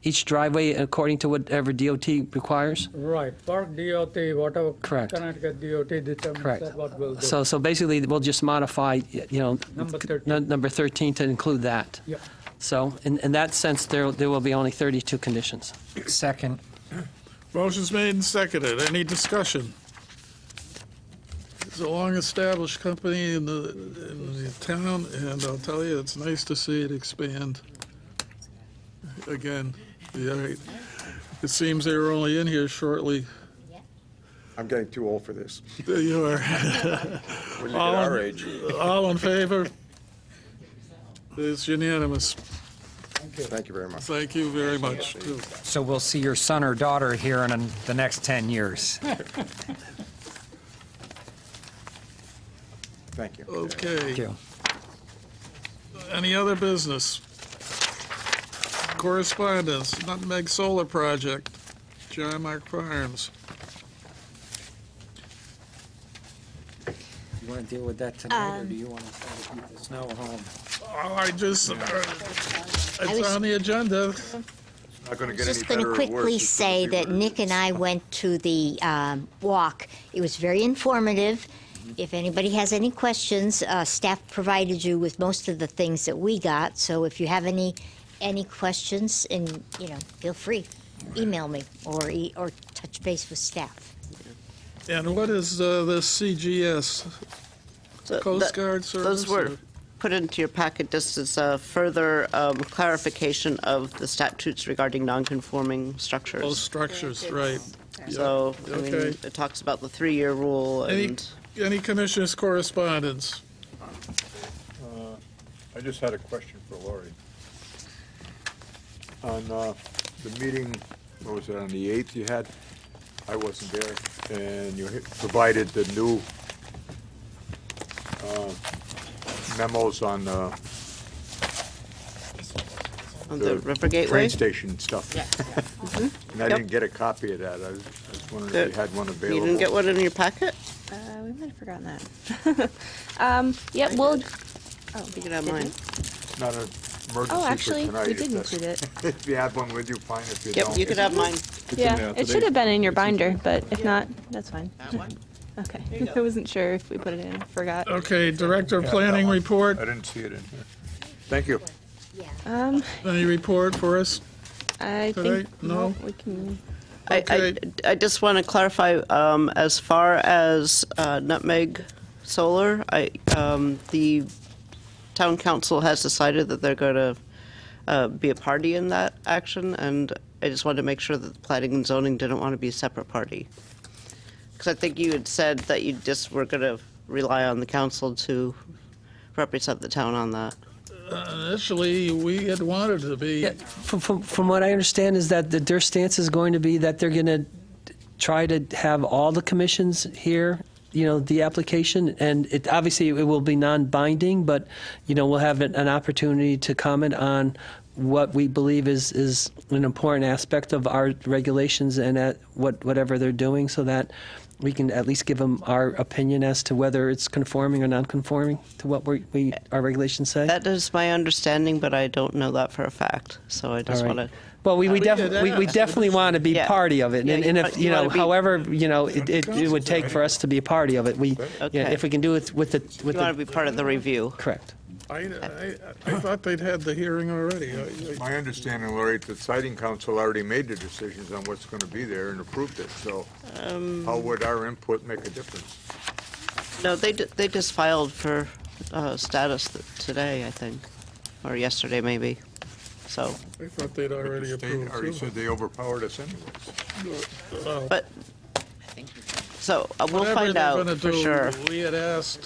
each driveway according to whatever DOT requires. Right, Park DOT, whatever Correct. Connecticut DOT determines, Correct. that's what we'll do. So basically, we'll just modify, Number 13. number 13 to include that. Yep. So in that sense, there will be only 32 conditions. Second. Motion's made and seconded. Any discussion? It's a long-established company in the town, and I'll tell you, it's nice to see it expand. Again, it seems they were only in here shortly. I'm getting too old for this. There you are. When you get our age. All in favor? It's unanimous. Thank you very much. Thank you very much. too. So we'll see your son or daughter here in the next 10 years. Thank you. Okay. Thank you. Any other business? Correspondence, Nutmeg Solar Project, John Mark Farms. You want to deal with that tonight, or do you want to try to keep the snow home? Oh, it's on the agenda. Not going to I get was any just going better to or worse. quickly It's say gonna be that what it Nick and is. I went to the walk. It was very informative. If anybody has any questions, staff provided you with most of the things that we got. So if you have any questions, and feel free, email me or touch base with staff. And what is the CGS? So Coast Guard Service? Those were or- put into your packet just as a further clarification of the statutes regarding nonconforming structures. Those structures, right. So, I mean, Okay. it talks about the 3-year rule and... Any commissioners' correspondence? I just had a question for Lori. On the meeting, what was it, on the 8th you had? I wasn't there, and you provided the new memos on On the River Gateway? Train station stuff. Yeah. And I Yep. didn't get a copy of that. I was wondering if you had one You available. didn't get one in your packet? We might have forgotten that. Yeah, we'll. Oh, you can have mine. It's not an emergency Oh, actually, for tonight. we did It's include it. If you have one with you, fine. If you Yep, don't. you could have mine. Yeah, it should have been in your binder, but if not, that's fine. Okay, I wasn't sure if we put it in, forgot. Okay, Director of Planning report. I didn't see it in here. Thank you. Any report for us? I Today? think No? we can. I just want to clarify, as far as Nutmeg Solar, the town council has decided that they're going to be a party in that action, and I just wanted to make sure that the planning and zoning didn't want to be a separate party. Because I think you had said that you just were going to rely on the council to represent the town on that. Initially, we had wanted to be. From what I understand is that their stance is going to be that they're going to try to have all the commissions here, the application, and obviously it will be non-binding, but, we'll have an opportunity to comment on what we believe is an important aspect of our regulations and at whatever they're doing, so that we can at least give them our opinion as to whether it's conforming or non-conforming to what our regulations say. That is my understanding, but I don't know that for a fact, so I just All want right. to. Well, we definitely want to be Yeah. party of it, Yeah, and if you wanna be- however it would take for us to be a party of it, if we can do it with the You want to be part of the review. correct. I thought they'd had the hearing already. My understanding, Lori, the siting council already made the decisions on what's going to be there and approved it, so how would our input make a difference? No, they just filed for status today, I think, or yesterday maybe. So, I thought they'd already They approved. already too. said they overpowered us anyways. but so we'll Whatever find they're out gonna for do, sure. We had asked.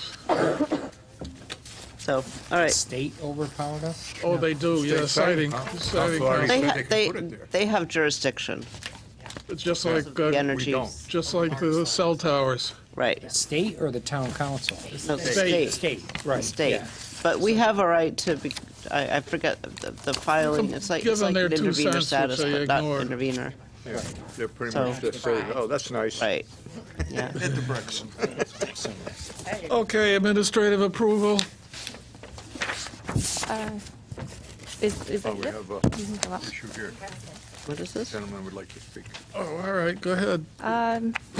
So, all right. State overpowered us? Oh, they do, yeah, citing. Council already They, said ha- they could they, put it there. they have jurisdiction. It's just like, The energy. just like the cell towers. Right. State or the town council? No, the state. State, The right. state. yeah. But we have a right to be, I forget the filing, it's like Give them an their 2 intervener cents, status, which they but not ignored. intervener. Yeah, they're pretty So- much just saying, oh, that's nice. Right. Yeah. Hit the bricks. Okay, administrative approval. Is Oh, it we good? have You a can come up. issue here. What is this? Gentleman would like to speak. Oh, all right, go ahead.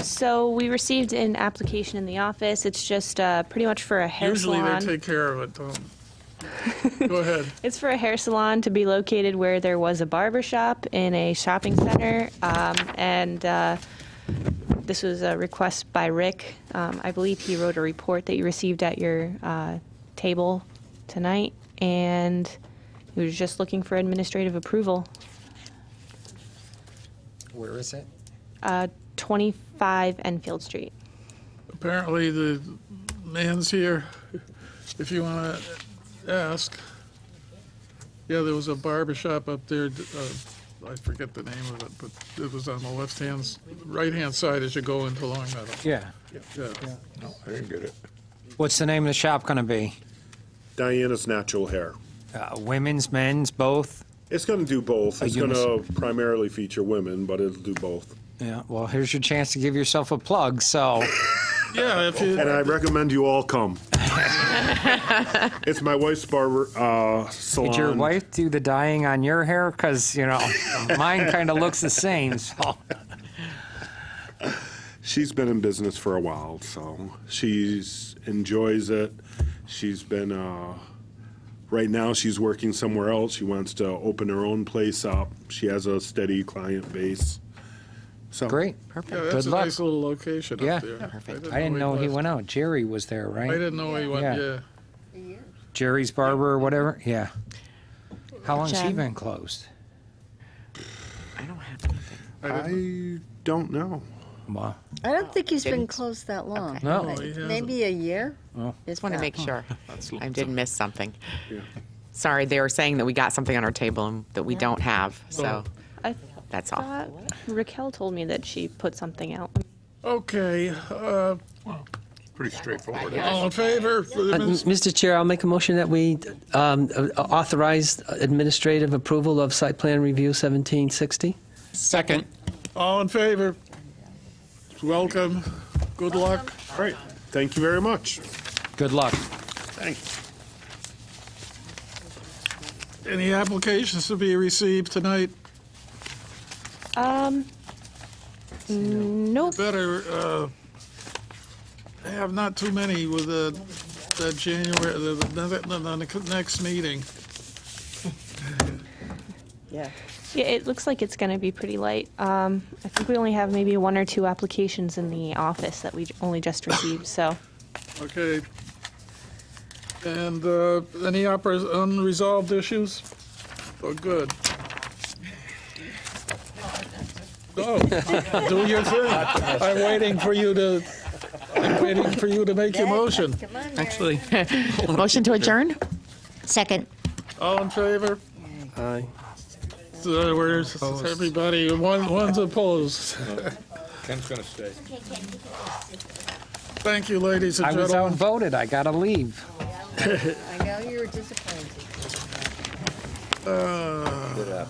So we received an application in the office. It's just pretty much for a hair Usually salon. they take care of it, Go ahead. It's for a hair salon to be located where there was a barber shop in a shopping center, and this was a request by Rick. I believe he wrote a report that you received at your table tonight, and he was just looking for administrative approval. Where is it? 25 Enfield Street. Apparently the man's here, if you want to ask. Yeah, there was a barber shop up there, I forget the name of it, but it was on the right-hand side as you go into Long Meadow. Yeah. Yeah. No, I didn't get it. What's the name of the shop going to be? Diana's Natural Hair. Women's, men's, both? It's going to do both. A It's going to primarily feature women, but it'll do both. Yeah, well, here's your chance to give yourself a plug, so. Yeah, if you. And I recommend you all come. It's my wife's barber salon. Did your wife do the dyeing on your hair? Because, mine kind of looks the same, so. She's been in business for a while, so she enjoys it. She's been, right now she's working somewhere else. She wants to open her own place up. She has a steady client base. So Great. Yeah, Perfect. that's Good a luck. nice little location Yeah. up there. I didn't know he left. went out. Jerry was there, right? I didn't know he went, yeah. Jerry's Barber or whatever? Yeah. How long's he Jen? been closed? I don't have anything. I don't know. Wow. I don't think he's been Didn't? closed that long. No. No, he hasn't. Maybe a year. Oh. Just want to make sure I didn't miss something. Yeah. Sorry, they were saying that we got something on our table and that we don't have, so I that's all. thought Raquel told me that she put something out. Okay, Pretty straightforward. All in favor? For the minutes? Mr. Chair, I'll make a motion that we authorize administrative approval of site plan review 1760. Second. All in favor? Welcome. Good luck. All right, thank you very much. Good luck. Thanks. Any applications to be received tonight? Nope. Better have not too many with the January, the next meeting. Yeah, it looks like it's going to be pretty light. I think we only have maybe 1 or 2 applications in the office that we only just received, so. Okay. And any unresolved issues? Oh, good. Oh, do your thing. I'm waiting for you to make your motion. Actually, motion to adjourn? Second. All in favor? Aye. So where's everybody? One's opposed. Ken's going to stay. Thank you, ladies and I was gentlemen. outvoted. I got to leave. I know you were disappointed. Uh,